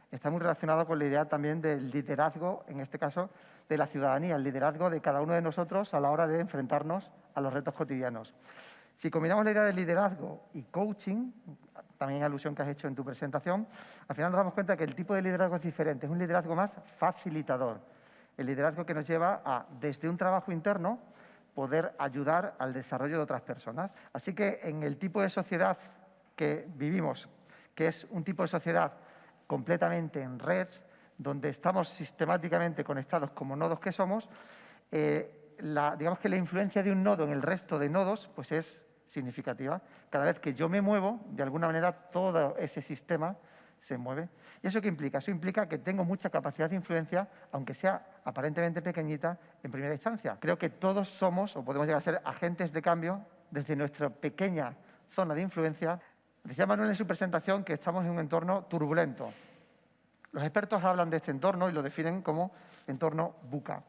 está muy relacionado con la idea también del liderazgo, en este caso, de la ciudadanía, el liderazgo de cada uno de nosotros a la hora de enfrentarnos a los retos cotidianos. Si combinamos la idea de liderazgo y coaching, también alusión que has hecho en tu presentación, al final nos damos cuenta que el tipo de liderazgo es diferente, es un liderazgo más facilitador. El liderazgo que nos lleva a, desde un trabajo interno, poder ayudar al desarrollo de otras personas. Así que en el tipo de sociedad que vivimos, que es un tipo de sociedad completamente en red, donde estamos sistemáticamente conectados como nodos que somos, digamos que la influencia de un nodo en el resto de nodos pues es significativa. Cada vez que yo me muevo, de alguna manera todo ese sistema se mueve. ¿Y eso qué implica? Eso implica que tengo mucha capacidad de influencia, aunque sea aparentemente pequeñita en primera instancia. Creo que todos somos, o podemos llegar a ser, agentes de cambio desde nuestra pequeña zona de influencia. Decía Manuel en su presentación que estamos en un entorno turbulento. Los expertos hablan de este entorno y lo definen como entorno VUCA.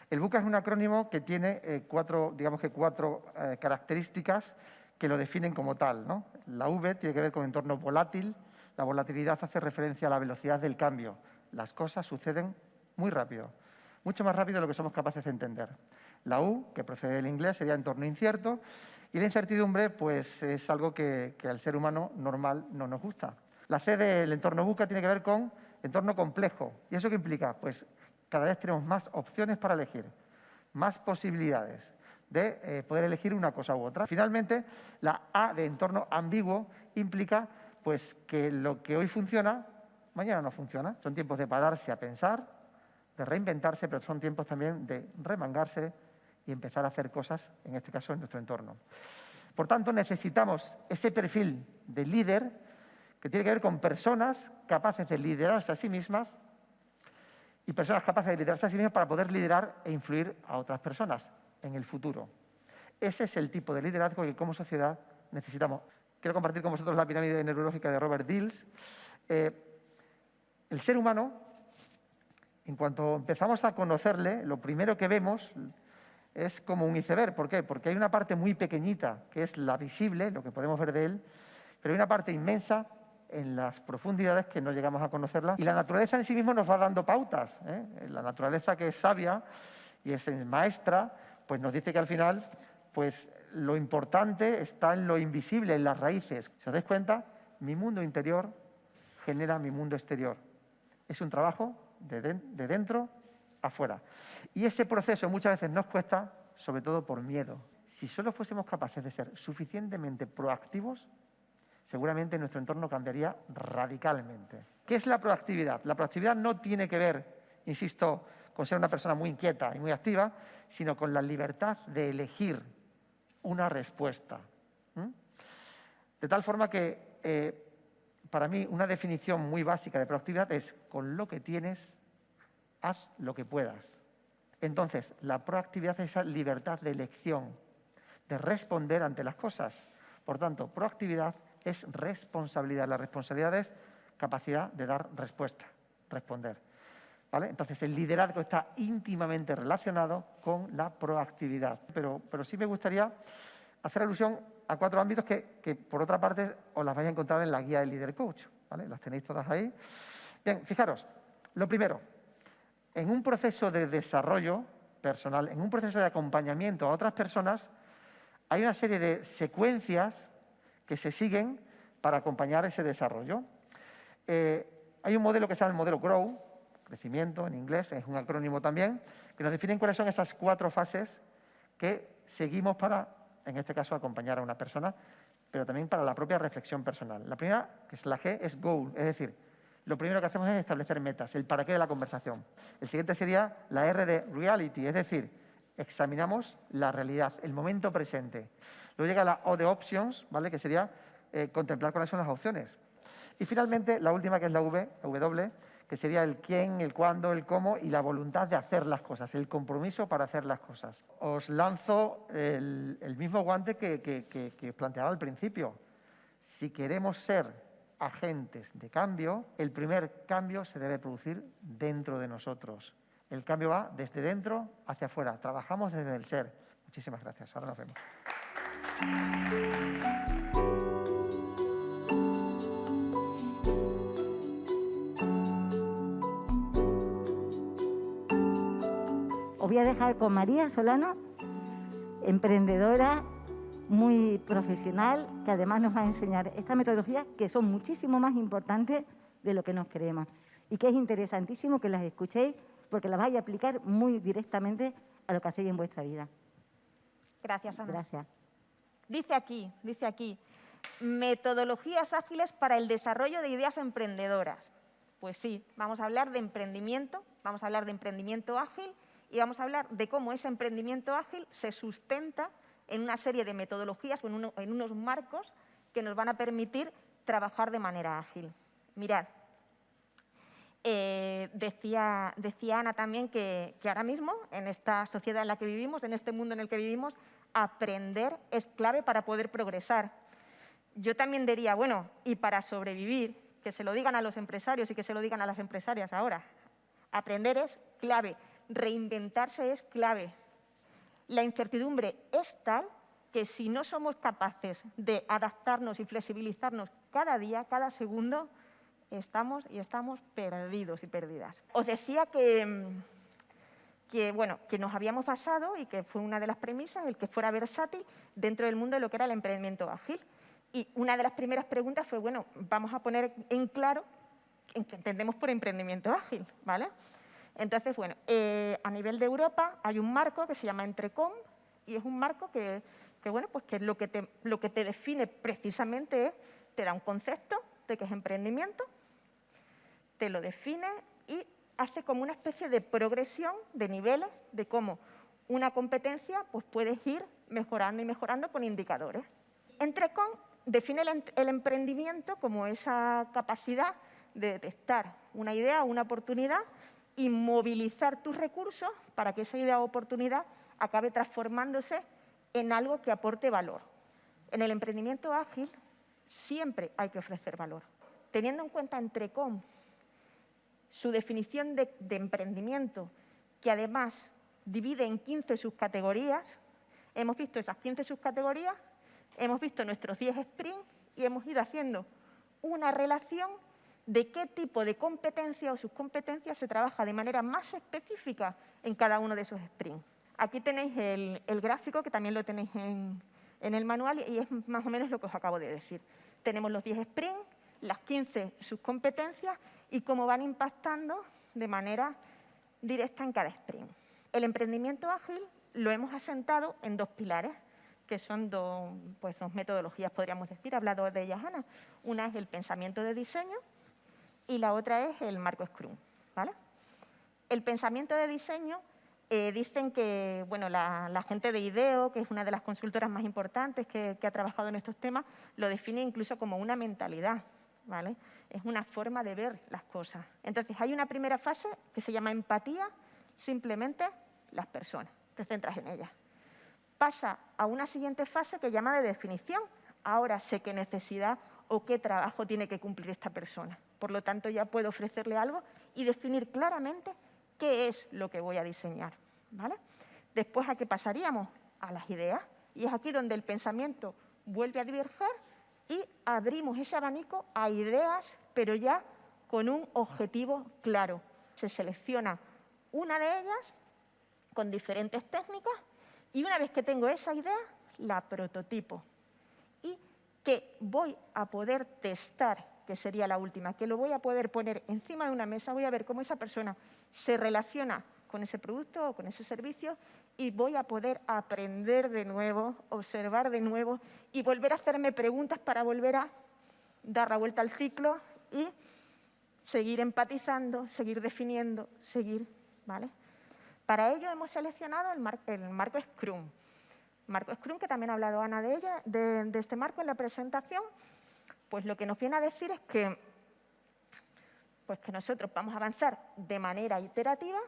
El VUCA es un acrónimo que tiene cuatro características que lo definen como tal, ¿no? La V tiene que ver con entorno volátil. La volatilidad hace referencia a la velocidad del cambio. Las cosas suceden muy rápido, mucho más rápido de lo que somos capaces de entender. La U, que procede del inglés, sería entorno incierto. Y la incertidumbre, pues, es algo que al ser humano normal no nos gusta. La C del entorno VUCA tiene que ver con entorno complejo. ¿Y eso qué implica? Pues cada vez tenemos más opciones para elegir, más posibilidades de poder elegir una cosa u otra. Finalmente, la A de entorno ambiguo implica pues, que lo que hoy funciona, mañana no funciona. Son tiempos de pararse a pensar, de reinventarse, pero son tiempos también de remangarse y empezar a hacer cosas, en este caso, en nuestro entorno. Por tanto, necesitamos ese perfil de líder que tiene que ver con personas capaces de liderarse a sí mismas y personas capaces de liderarse a sí mismas para poder liderar e influir a otras personas en el futuro. Ese es el tipo de liderazgo que como sociedad necesitamos. Quiero compartir con vosotros la pirámide neurológica de Robert Dills. El ser humano, en cuanto empezamos a conocerle, lo primero que vemos es como un iceberg. ¿Por qué? Porque hay una parte muy pequeñita, que es la visible, lo que podemos ver de él, pero hay una parte inmensa en las profundidades que no llegamos a conocerla. Y la naturaleza en sí misma nos va dando pautas, ¿eh? La naturaleza, que es sabia y es maestra, pues nos dice que al final pues, lo importante está en lo invisible, en las raíces. Si os dais cuenta, mi mundo interior genera mi mundo exterior. Es un trabajo de dentro afuera. Y ese proceso muchas veces nos cuesta, sobre todo por miedo. Si solo fuésemos capaces de ser suficientemente proactivos, seguramente nuestro entorno cambiaría radicalmente. ¿Qué es la proactividad? La proactividad no tiene que ver, insisto, con ser una persona muy inquieta y muy activa, sino con la libertad de elegir una respuesta. De tal forma que, para mí, una definición muy básica de proactividad es: con lo que tienes, haz lo que puedas. Entonces, la proactividad es esa libertad de elección, de responder ante las cosas. Por tanto, proactividad es responsabilidad. La responsabilidad es capacidad de dar respuesta. responder. ¿Vale? Entonces, el liderazgo está íntimamente relacionado con la proactividad. Pero sí me gustaría hacer alusión a 4 ámbitos que, por otra parte, os las vais a encontrar en la guía del Líder Coach. ¿Vale? Las tenéis todas ahí. Bien, fijaros, lo primero, en un proceso de desarrollo personal, en un proceso de acompañamiento a otras personas, hay una serie de secuencias que se siguen para acompañar ese desarrollo. Hay un modelo que se llama el modelo GROW, crecimiento en inglés, es un acrónimo también, que nos definen cuáles son esas 4 fases que seguimos para, en este caso, acompañar a una persona, pero también para la propia reflexión personal. La primera, que es la G, es goal, es decir, lo primero que hacemos es establecer metas, el para qué de la conversación. El siguiente sería la R de reality, es decir, examinamos la realidad, el momento presente. Luego llega la O de options, ¿vale? Que sería contemplar cuáles son las opciones. Y finalmente, la última, que es la V, W, que sería el quién, el cuándo, el cómo y la voluntad de hacer las cosas, el compromiso para hacer las cosas. Os lanzo el mismo guante que os planteaba al principio. Si queremos ser agentes de cambio, el primer cambio se debe producir dentro de nosotros. El cambio va desde dentro hacia afuera. Trabajamos desde el ser. Muchísimas gracias. Ahora nos vemos. Os voy a dejar con María Solano, emprendedora, muy profesional, que además nos va a enseñar estas metodologías que son muchísimo más importantes de lo que nos creemos y que es interesantísimo que las escuchéis porque las vais a aplicar muy directamente a lo que hacéis en vuestra vida. Gracias, Ana. Gracias. Dice aquí, metodologías ágiles para el desarrollo de ideas emprendedoras. Pues sí, vamos a hablar de emprendimiento, vamos a hablar de emprendimiento ágil y vamos a hablar de cómo ese emprendimiento ágil se sustenta en una serie de metodologías o en unos marcos que nos van a permitir trabajar de manera ágil. Mirad, decía Ana también que ahora mismo, en esta sociedad en la que vivimos, en este mundo en el que vivimos, aprender es clave para poder progresar. Yo también diría, bueno, y para sobrevivir, que se lo digan a los empresarios y que se lo digan a las empresarias ahora. Aprender es clave, reinventarse es clave. La incertidumbre es tal que si no somos capaces de adaptarnos y flexibilizarnos cada día, cada segundo, estamos perdidos y perdidas. Os decía que nos habíamos basado y que fue una de las premisas el que fuera versátil dentro del mundo de lo que era el emprendimiento ágil. Y una de las primeras preguntas fue, bueno, vamos a poner en claro en qué entendemos por emprendimiento ágil, ¿vale? Entonces, bueno, a nivel de Europa hay un marco que se llama Entrecom y es un marco que lo que te define precisamente es, te da un concepto de qué es emprendimiento, te lo define y hace como una especie de progresión de niveles de cómo una competencia pues puedes ir mejorando y mejorando con indicadores. Entrecom define el emprendimiento como esa capacidad de detectar una idea o una oportunidad y movilizar tus recursos para que esa idea o oportunidad acabe transformándose en algo que aporte valor. En el emprendimiento ágil siempre hay que ofrecer valor. Teniendo en cuenta Entrecom su definición de emprendimiento, que además divide en 15 subcategorías, hemos visto esas 15 subcategorías, hemos visto nuestros 10 sprints y hemos ido haciendo una relación de qué tipo de competencia o subcompetencias se trabaja de manera más específica en cada uno de esos sprints. Aquí tenéis el gráfico, que también lo tenéis en el manual, y es más o menos lo que os acabo de decir. Tenemos los 10 sprints, las 15 subcompetencias y cómo van impactando de manera directa en cada sprint. El emprendimiento ágil lo hemos asentado en 2 pilares, que son dos metodologías, podríamos decir, ha hablado de ellas Ana. Una es el pensamiento de diseño y la otra es el marco Scrum, ¿vale? El pensamiento de diseño, dicen que la gente de IDEO, que es una de las consultoras más importantes que ha trabajado en estos temas, lo define incluso como una mentalidad, ¿vale? Es una forma de ver las cosas. Entonces, hay una primera fase que se llama empatía, simplemente las personas, te centras en ellas. Pasa a una siguiente fase que llama de definición. Ahora sé qué necesidad o qué trabajo tiene que cumplir esta persona. Por lo tanto, ya puedo ofrecerle algo y definir claramente qué es lo que voy a diseñar, ¿vale? Después, ¿a qué pasaríamos? A las ideas. Y es aquí donde el pensamiento vuelve a diverger y abrimos ese abanico a ideas, pero ya con un objetivo claro. Se selecciona una de ellas con diferentes técnicas y una vez que tengo esa idea, la prototipo. Y que voy a poder testar, que sería la última, que lo voy a poder poner encima de una mesa, voy a ver cómo esa persona se relaciona con ese producto o con ese servicio y voy a poder aprender de nuevo, observar de nuevo y volver a hacerme preguntas para volver a dar la vuelta al ciclo y seguir empatizando, seguir definiendo, seguir, ¿vale? Para ello hemos seleccionado el marco Scrum. Marco Scrum, que también ha hablado Ana de este marco en la presentación, pues lo que nos viene a decir es que, pues que nosotros vamos a avanzar de manera iterativa,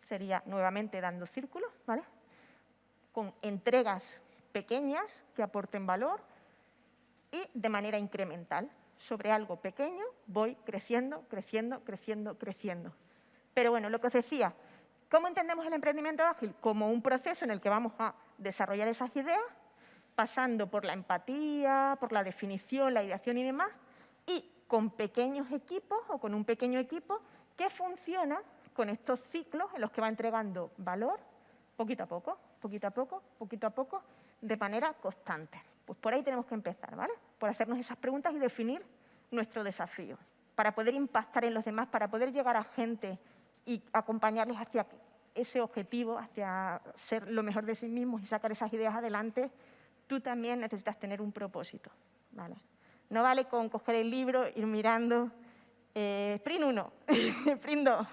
sería nuevamente dando círculos, ¿vale? Con entregas pequeñas que aporten valor y de manera incremental. Sobre algo pequeño voy creciendo, creciendo, creciendo, creciendo. Pero bueno, lo que os decía, ¿cómo entendemos el emprendimiento ágil? Como un proceso en el que vamos a desarrollar esas ideas, pasando por la empatía, por la definición, la ideación y demás, y con pequeños equipos o con un pequeño equipo que funciona con estos ciclos en los que va entregando valor poquito a poco, poquito a poco, poquito a poco, de manera constante. Pues por ahí tenemos que empezar, ¿vale? Por hacernos esas preguntas y definir nuestro desafío. Para poder impactar en los demás, para poder llegar a gente y acompañarles hacia ese objetivo, hacia ser lo mejor de sí mismos y sacar esas ideas adelante, tú también necesitas tener un propósito, ¿vale? No vale con coger el libro, ir mirando, sprint 1, sprint 2,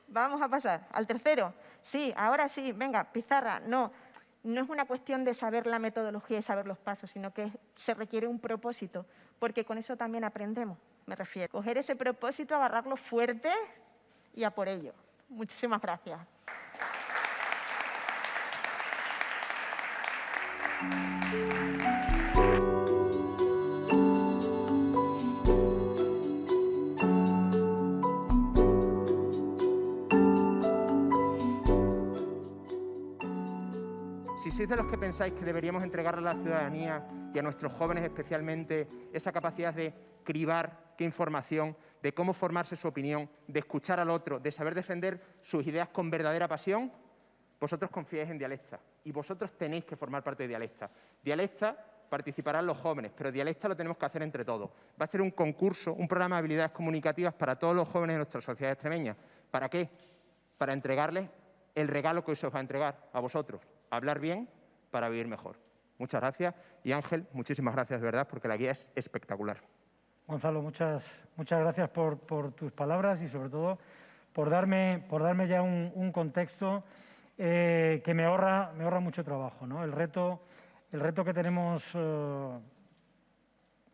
vamos a pasar al tercero, sí, ahora sí, venga, pizarra, no es una cuestión de saber la metodología y saber los pasos, sino que se requiere un propósito, porque con eso también aprendemos, me refiero. Coger ese propósito, agarrarlo fuerte y a por ello. Muchísimas gracias. Si sois de los que pensáis que deberíamos entregarle a la ciudadanía y a nuestros jóvenes especialmente esa capacidad de cribar qué información, de cómo formarse su opinión, de escuchar al otro, de saber defender sus ideas con verdadera pasión, vosotros confiáis en Dialecta y vosotros tenéis que formar parte de Dialecta. Dialecta participarán los jóvenes, pero Dialecta lo tenemos que hacer entre todos. Va a ser un concurso, un programa de habilidades comunicativas para todos los jóvenes de nuestra sociedad extremeña. ¿Para qué? Para entregarles el regalo que hoy se os va a entregar a vosotros. Hablar bien para vivir mejor. Muchas gracias. Y Ángel, muchísimas gracias de verdad, porque la guía es espectacular. Gonzalo, muchas gracias por tus palabras y sobre todo por darme ya un contexto que me ahorra mucho trabajo, ¿no? El reto que tenemos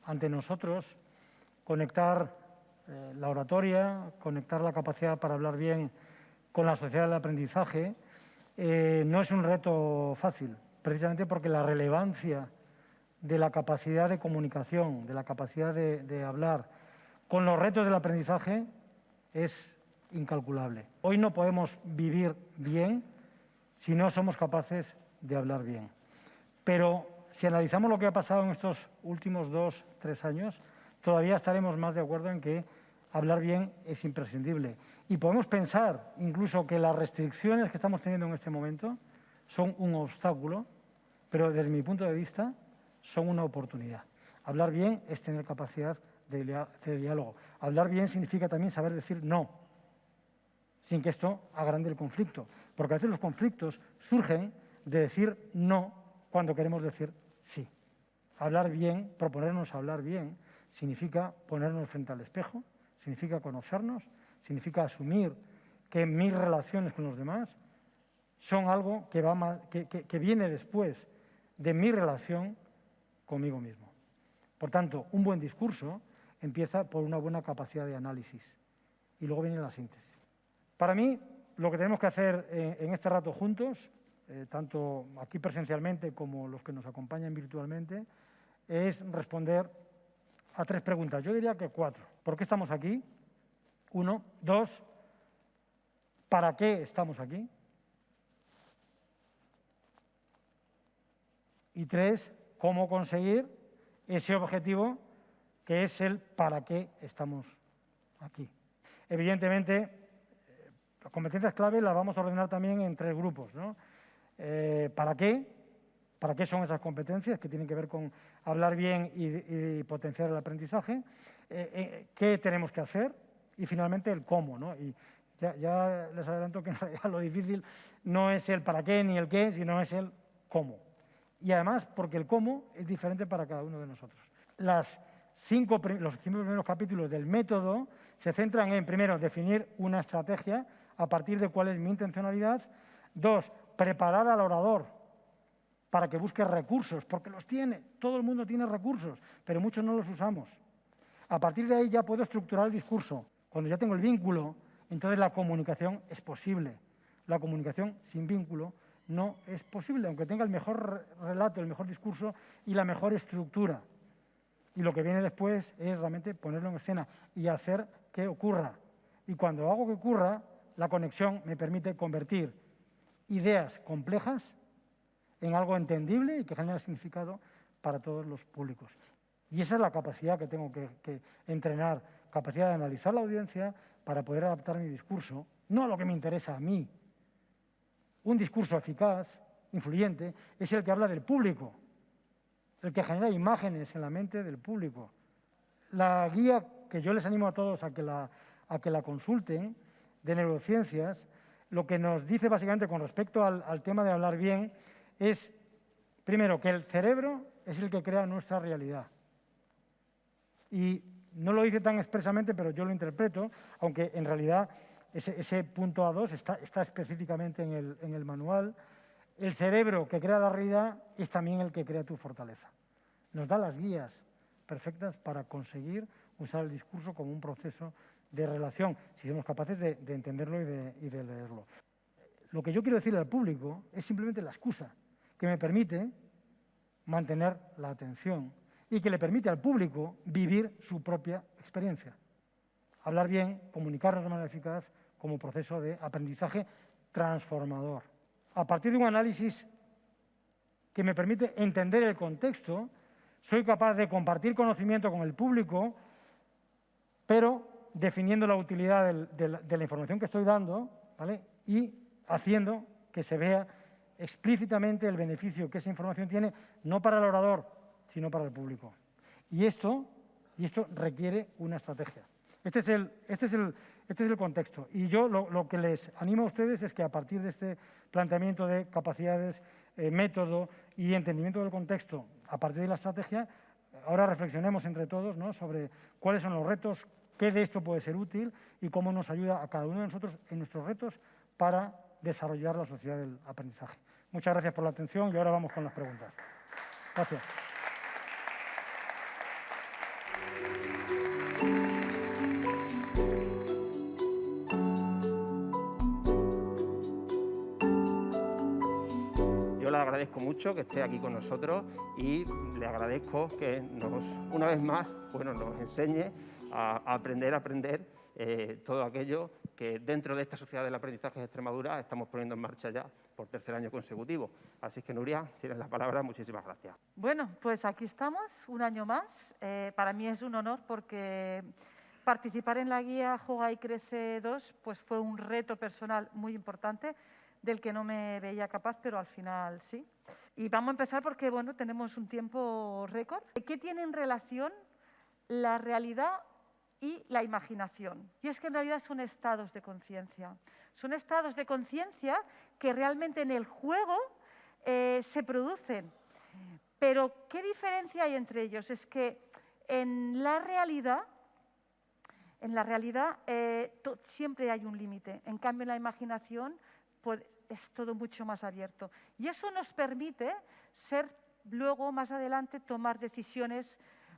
ante nosotros, conectar la oratoria, conectar la capacidad para hablar bien con la sociedad del aprendizaje, no es un reto fácil, precisamente porque la relevancia de la capacidad de comunicación, de la capacidad de hablar con los retos del aprendizaje es incalculable. Hoy no podemos vivir bien si no somos capaces de hablar bien. Pero si analizamos lo que ha pasado en estos últimos 2 o 3 años, todavía estaremos más de acuerdo en que hablar bien es imprescindible. Y podemos pensar incluso que las restricciones que estamos teniendo en este momento son un obstáculo, pero desde mi punto de vista son una oportunidad. Hablar bien es tener capacidad de diálogo. Hablar bien significa también saber decir no, sin que esto agrande el conflicto. Porque a veces los conflictos surgen de decir no cuando queremos decir sí. Hablar bien, proponernos hablar bien, significa ponernos frente al espejo, significa conocernos, significa asumir que mis relaciones con los demás son algo que viene después de mi relación conmigo mismo. Por tanto, un buen discurso empieza por una buena capacidad de análisis y luego viene la síntesis. Para mí, lo que tenemos que hacer en este rato juntos, tanto aquí presencialmente como los que nos acompañan virtualmente, es responder a 3 preguntas. Yo diría que 4. ¿Por qué estamos aquí? 1. 2. ¿Para qué estamos aquí? Y 3. ¿Cómo conseguir ese objetivo que es el para qué estamos aquí? Evidentemente, las competencias clave las vamos a ordenar también en 3 grupos, ¿no? ¿Para qué? ¿Para qué son esas competencias que tienen que ver con hablar bien y potenciar el aprendizaje? ¿Qué tenemos que hacer? Y finalmente el cómo, ¿no? Y ya les adelanto que en realidad lo difícil no es el para qué ni el qué, sino es el cómo. Y además porque el cómo es diferente para cada uno de nosotros. Los 5 primeros capítulos del método se centran en, primero, definir una estrategia a partir de cuál es mi intencionalidad. 2, preparar al orador para que busque recursos, porque los tiene, todo el mundo tiene recursos, pero muchos no los usamos. A partir de ahí ya puedo estructurar el discurso. Cuando ya tengo el vínculo, entonces la comunicación es posible. La comunicación sin vínculo no es posible, aunque tenga el mejor relato, el mejor discurso y la mejor estructura. Y lo que viene después es realmente ponerlo en escena y hacer que ocurra. Y cuando hago que ocurra, la conexión me permite convertir ideas complejas en algo entendible y que genera significado para todos los públicos. Y esa es la capacidad que tengo que entrenar, capacidad de analizar la audiencia para poder adaptar mi discurso, no a lo que me interesa a mí. Un discurso eficaz, influyente, es el que habla del público, el que genera imágenes en la mente del público. La guía que yo les animo a todos a que la consulten, de neurociencias, lo que nos dice básicamente con respecto al tema de hablar bien es, primero, que el cerebro es el que crea nuestra realidad. Y no lo dice tan expresamente, pero yo lo interpreto, aunque en realidad ese punto A2 está específicamente en el manual. El cerebro que crea la realidad es también el que crea tu fortaleza. Nos da las guías perfectas para conseguir usar el discurso como un proceso de relación, si somos capaces de entenderlo y de leerlo. Lo que yo quiero decirle al público es simplemente la excusa que me permite mantener la atención y que le permite al público vivir su propia experiencia. Hablar bien, comunicarnos de manera eficaz como proceso de aprendizaje transformador. A partir de un análisis que me permite entender el contexto, soy capaz de compartir conocimiento con el público, pero definiendo la utilidad de la información que estoy dando, ¿vale? Y haciendo que se vea explícitamente el beneficio que esa información tiene, no para el orador, sino para el público. Y esto requiere una estrategia. Este es el contexto. Y yo lo que les animo a ustedes es que a partir de este planteamiento de capacidades, método y entendimiento del contexto, a partir de la estrategia, ahora reflexionemos entre todos, ¿no?, sobre cuáles son los retos, qué de esto puede ser útil y cómo nos ayuda a cada uno de nosotros en nuestros retos para desarrollar la sociedad del aprendizaje. Muchas gracias por la atención y ahora vamos con las preguntas. Gracias. Yo le agradezco mucho que esté aquí con nosotros y le agradezco que una vez más, nos enseñe a aprender todo aquello que dentro de esta sociedad del aprendizaje de Extremadura estamos poniendo en marcha ya por 3er año consecutivo. Así que, Nuria, tienes la palabra. Muchísimas gracias. Bueno, pues aquí estamos, un año más. Para mí es un honor porque participar en la guía Juega y Crece 2 pues fue un reto personal muy importante del que no me veía capaz, pero al final sí. Y vamos a empezar porque, tenemos un tiempo récord. ¿Qué tiene en relación la realidad y la imaginación? Y es que en realidad son estados de conciencia. Son estados de conciencia que realmente en el juego se producen. Pero ¿qué diferencia hay entre ellos? Es que en la realidad siempre hay un límite. En cambio, en la imaginación es todo mucho más abierto. Y eso nos permite luego, más adelante, tomar decisiones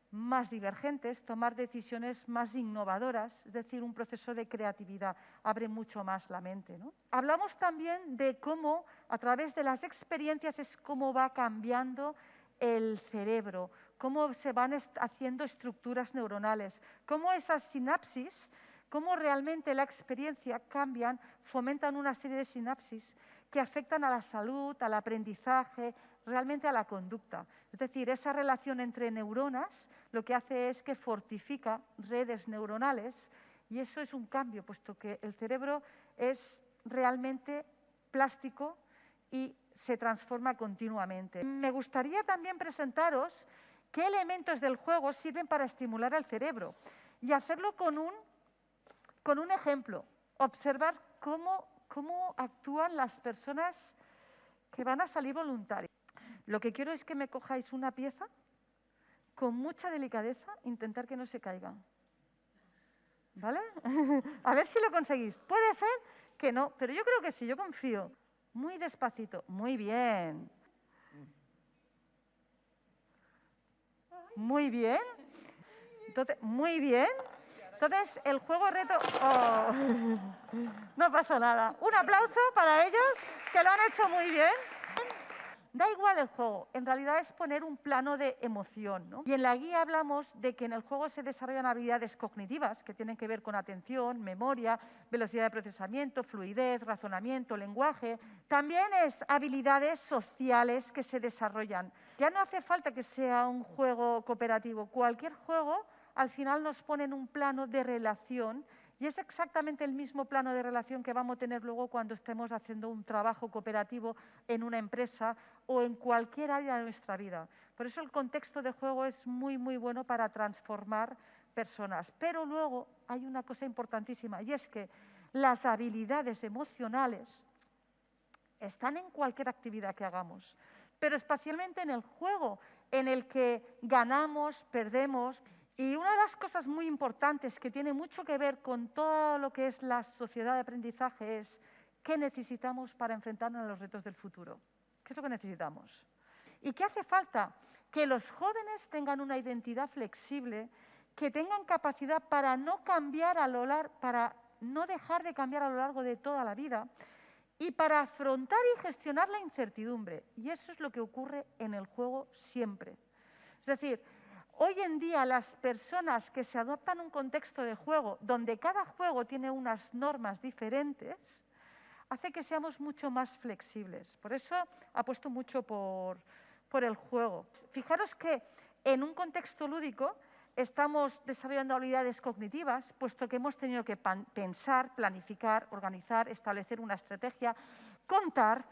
más divergentes, tomar decisiones más innovadoras, es decir, un proceso de creatividad, abre mucho más la mente, ¿no? Hablamos también de cómo, a través de las experiencias, es cómo va cambiando el cerebro, cómo se van haciendo estructuras neuronales, cómo esas sinapsis cómo realmente la experiencia cambian, fomentan una serie de sinapsis que afectan a la salud, al aprendizaje, realmente a la conducta. Es decir, esa relación entre neuronas lo que hace es que fortifica redes neuronales y eso es un cambio, puesto que el cerebro es realmente plástico y se transforma continuamente. Me gustaría también presentaros qué elementos del juego sirven para estimular al cerebro y hacerlo con un ejemplo. Observar cómo actúan las personas que van a salir voluntarias. Lo que quiero es que me cojáis una pieza, con mucha delicadeza, intentar que no se caiga. ¿Vale? A ver si lo conseguís. Puede ser que no, pero yo creo que sí, yo confío. Muy despacito. Muy bien. Muy bien. Entonces, muy bien. Entonces, el juego reto... Oh. No pasa nada. Un aplauso para ellos, que lo han hecho muy bien. Da igual el juego, en realidad es poner un plano de emoción, ¿no? Y en la guía hablamos de que en el juego se desarrollan habilidades cognitivas que tienen que ver con atención, memoria, velocidad de procesamiento, fluidez, razonamiento, lenguaje. También es habilidades sociales que se desarrollan. Ya no hace falta que sea un juego cooperativo. Cualquier juego al final nos pone en un plano de relación y es exactamente el mismo plano de relación que vamos a tener luego cuando estemos haciendo un trabajo cooperativo en una empresa o en cualquier área de nuestra vida. Por eso el contexto de juego es muy, muy bueno para transformar personas. Pero luego hay una cosa importantísima y es que las habilidades emocionales están en cualquier actividad que hagamos, pero especialmente en el juego, en el que ganamos, perdemos. Y una de las cosas muy importantes que tiene mucho que ver con todo lo que es la sociedad de aprendizaje es qué necesitamos para enfrentarnos a los retos del futuro. ¿Qué es lo que necesitamos? ¿Y qué hace falta? Que los jóvenes tengan una identidad flexible, que tengan capacidad para no cambiar para no dejar de cambiar a lo largo de toda la vida y para afrontar y gestionar la incertidumbre. Y eso es lo que ocurre en el juego siempre. Es decir, hoy en día las personas que se adoptan un contexto de juego donde cada juego tiene unas normas diferentes, hace que seamos mucho más flexibles. Por eso apuesto mucho por el juego. Fijaros que en un contexto lúdico estamos desarrollando habilidades cognitivas, puesto que hemos tenido que pensar, planificar, organizar, establecer una estrategia, contar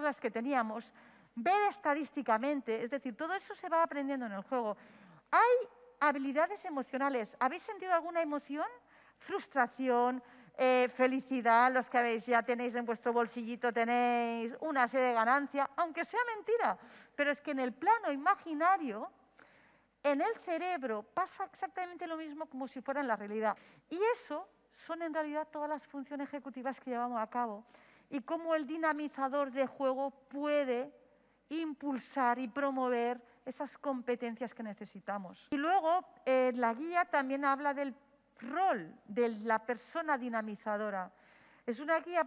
las que teníamos, ver estadísticamente, es decir, todo eso se va aprendiendo en el juego. Hay habilidades emocionales. ¿Habéis sentido alguna emoción? Frustración, felicidad, los que ya tenéis en vuestro bolsillito, tenéis una serie de ganancia, aunque sea mentira. Pero es que en el plano imaginario, en el cerebro, pasa exactamente lo mismo como si fuera en la realidad. Y eso son en realidad todas las funciones ejecutivas que llevamos a cabo y cómo el dinamizador de juego puede impulsar y promover esas competencias que necesitamos. Y luego, la guía también habla del rol de la persona dinamizadora. Es una guía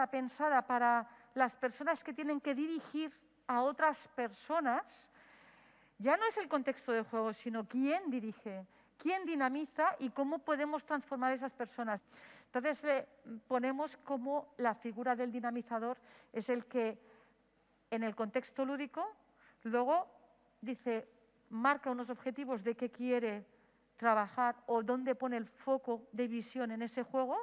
pensada para las personas que tienen que dirigir a otras personas. Ya no es el contexto de juego, sino quién dirige, quién dinamiza y cómo podemos transformar a esas personas. Entonces, ponemos como la figura del dinamizador es el que, en el contexto lúdico, luego dice, marca unos objetivos de qué quiere trabajar o dónde pone el foco de visión en ese juego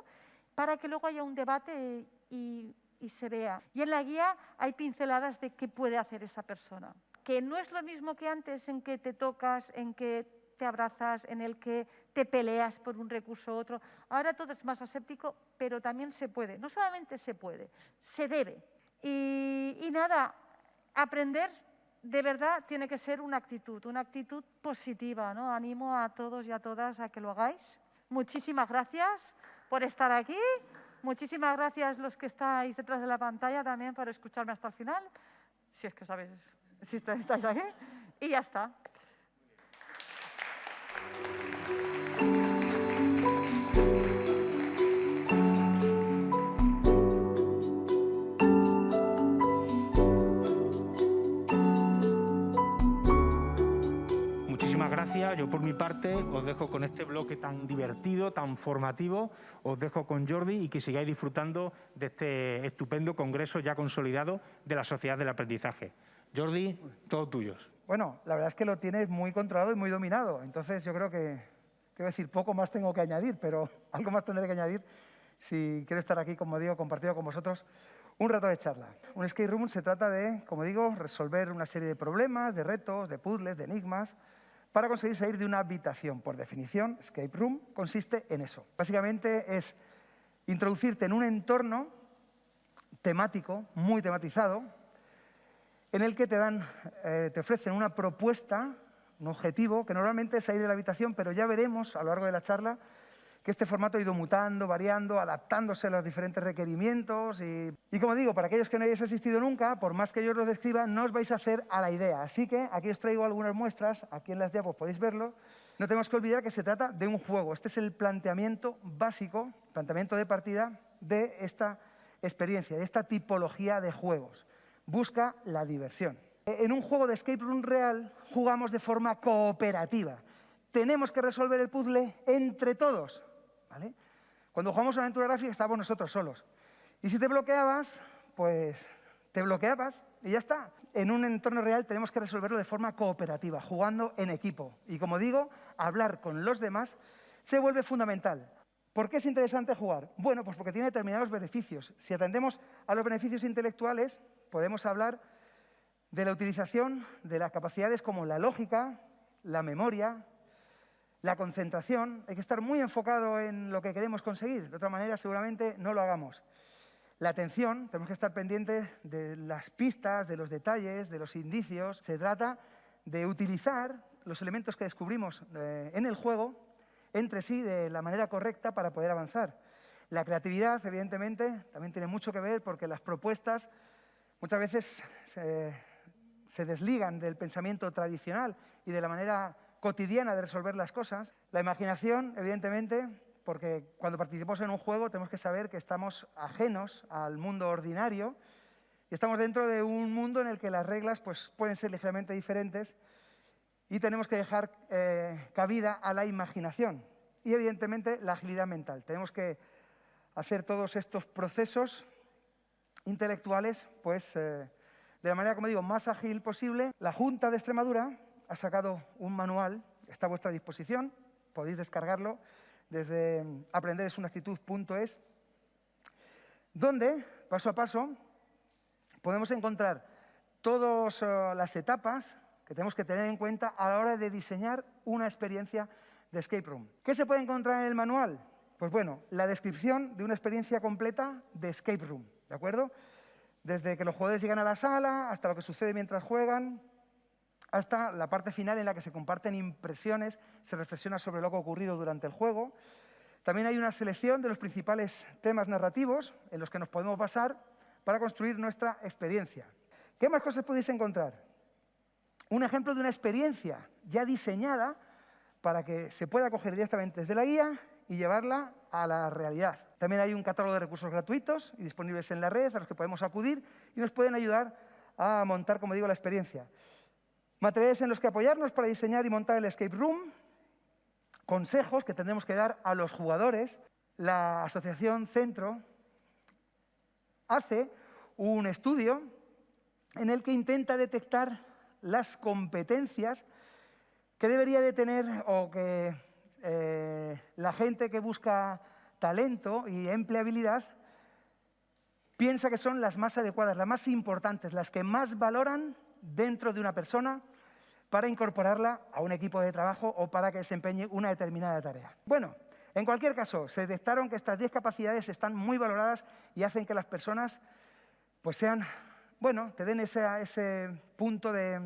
para que luego haya un debate y se vea. Y en la guía hay pinceladas de qué puede hacer esa persona. Que no es lo mismo que antes en que te tocas, en que te abrazas, en el que te peleas por un recurso u otro. Ahora todo es más aséptico, pero también se puede. No solamente se puede, se debe. Y nada, aprender de verdad tiene que ser una actitud positiva, ¿no? Animo a todos y a todas a que lo hagáis. Muchísimas gracias por estar aquí. Muchísimas gracias los que estáis detrás de la pantalla también por escucharme hasta el final, si es que sabéis, si estáis aquí. Y ya está. muchísimas gracias. Yo por mi parte os dejo con este bloque tan divertido, tan formativo. Os dejo con Jordi y que sigáis disfrutando de este estupendo congreso ya consolidado de la Sociedad del Aprendizaje. Jordi, todo tuyo. Bueno, la verdad es que lo tienes muy controlado y muy dominado. Entonces yo creo que, te voy a decir, poco más tengo que añadir, pero algo más tendré que añadir si quiero estar aquí, como digo, compartido con vosotros un rato de charla. Un escape room se trata de, como digo, resolver una serie de problemas, de retos, de puzzles, de enigmas, para conseguir salir de una habitación. Por definición, escape room consiste en eso. Básicamente es introducirte en un entorno temático, muy tematizado, en el que te ofrecen una propuesta, un objetivo, que normalmente es salir de la habitación, pero ya veremos a lo largo de la charla que este formato ha ido mutando, variando, adaptándose a los diferentes requerimientos y como digo, para aquellos que no hayáis asistido nunca, por más que yo os lo describa, no os vais a hacer a la idea. Así que aquí os traigo algunas muestras, aquí en las diapos podéis verlo. No tenemos que olvidar que se trata de un juego. Este es el planteamiento básico, planteamiento de partida de esta experiencia, de esta tipología de juegos. Busca la diversión. En un juego de escape room real jugamos de forma cooperativa. Tenemos que resolver el puzzle entre todos, ¿vale? Cuando jugamos una aventura gráfica estábamos nosotros solos. Y si te bloqueabas, pues te bloqueabas y ya está. En un entorno real tenemos que resolverlo de forma cooperativa, jugando en equipo. Y como digo, hablar con los demás se vuelve fundamental. ¿Por qué es interesante jugar? Bueno, pues porque tiene determinados beneficios. Si atendemos a los beneficios intelectuales, podemos hablar de la utilización de las capacidades como la lógica, la memoria, la concentración. Hay que estar muy enfocado en lo que queremos conseguir. De otra manera, seguramente no lo hagamos. La atención, tenemos que estar pendientes de las pistas, de los detalles, de los indicios. Se trata de utilizar los elementos que descubrimos en el juego entre sí de la manera correcta para poder avanzar. La creatividad, evidentemente, también tiene mucho que ver porque las propuestas muchas veces se desligan del pensamiento tradicional y de la manera cotidiana de resolver las cosas. La imaginación, evidentemente, porque cuando participamos en un juego tenemos que saber que estamos ajenos al mundo ordinario y estamos dentro de un mundo en el que las reglas pues, pueden ser ligeramente diferentes y tenemos que dejar cabida a la imaginación y, evidentemente, la agilidad mental. Tenemos que hacer todos estos procesos intelectuales pues, de la manera, como digo, más ágil posible. La Junta de Extremadura ha sacado un manual, está a vuestra disposición, podéis descargarlo desde aprenderesunactitud.es, donde, paso a paso, podemos encontrar todas las etapas que tenemos que tener en cuenta a la hora de diseñar una experiencia de escape room. ¿Qué se puede encontrar en el manual? Pues bueno, la descripción de una experiencia completa de escape room, ¿de acuerdo? Desde que los jugadores llegan a la sala, hasta lo que sucede mientras juegan, hasta la parte final en la que se comparten impresiones, se reflexiona sobre lo que ha ocurrido durante el juego. También hay una selección de los principales temas narrativos en los que nos podemos basar para construir nuestra experiencia. ¿Qué más cosas podéis encontrar? Un ejemplo de una experiencia ya diseñada para que se pueda coger directamente desde la guía y llevarla a la realidad. También hay un catálogo de recursos gratuitos y disponibles en la red a los que podemos acudir y nos pueden ayudar a montar, como digo, la experiencia. Materiales en los que apoyarnos para diseñar y montar el escape room, consejos que tendremos que dar a los jugadores. La Asociación Centro hace un estudio en el que intenta detectar las competencias que debería de tener o que la gente que busca talento y empleabilidad piensa que son las más adecuadas, las más importantes, las que más valoran dentro de una persona para incorporarla a un equipo de trabajo o para que desempeñe una determinada tarea. Bueno, en cualquier caso, se detectaron que estas 10 capacidades están muy valoradas y hacen que las personas pues sean, bueno, te den ese punto de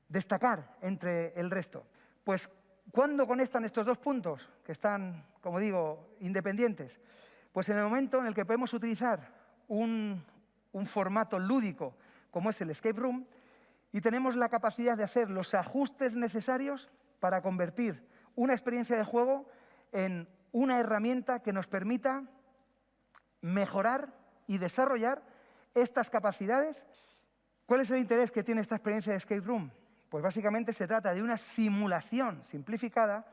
destacar entre el resto. Pues, ¿cuándo conectan estos dos puntos que están, como digo, independientes? Pues en el momento en el que podemos utilizar un formato lúdico como es el escape room y tenemos la capacidad de hacer los ajustes necesarios para convertir una experiencia de juego en una herramienta que nos permita mejorar y desarrollar estas capacidades. ¿Cuál es el interés que tiene esta experiencia de escape room? Pues básicamente se trata de una simulación simplificada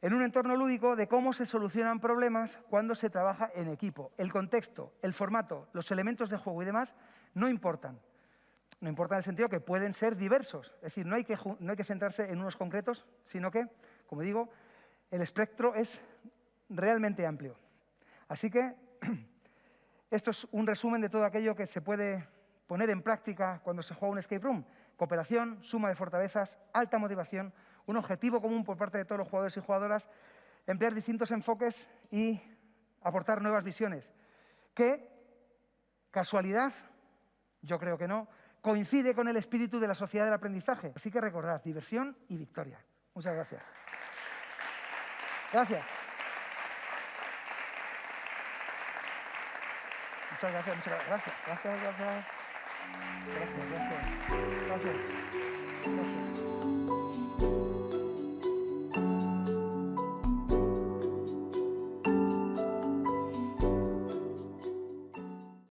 en un entorno lúdico de cómo se solucionan problemas cuando se trabaja en equipo. El contexto, el formato, los elementos de juego y demás no importan. No importa en el sentido que pueden ser diversos. Es decir, no hay que centrarse en unos concretos, sino que, como digo, el espectro es realmente amplio. Así que esto es un resumen de todo aquello que se puede poner en práctica cuando se juega un escape room. Cooperación, suma de fortalezas, alta motivación, un objetivo común por parte de todos los jugadores y jugadoras, emplear distintos enfoques y aportar nuevas visiones. ¿Qué casualidad? Yo creo que no. Coincide con el espíritu de la sociedad del aprendizaje. Así que recordad, diversión y victoria. Muchas gracias. Gracias. Muchas gracias, muchas gracias. Gracias. Gracias.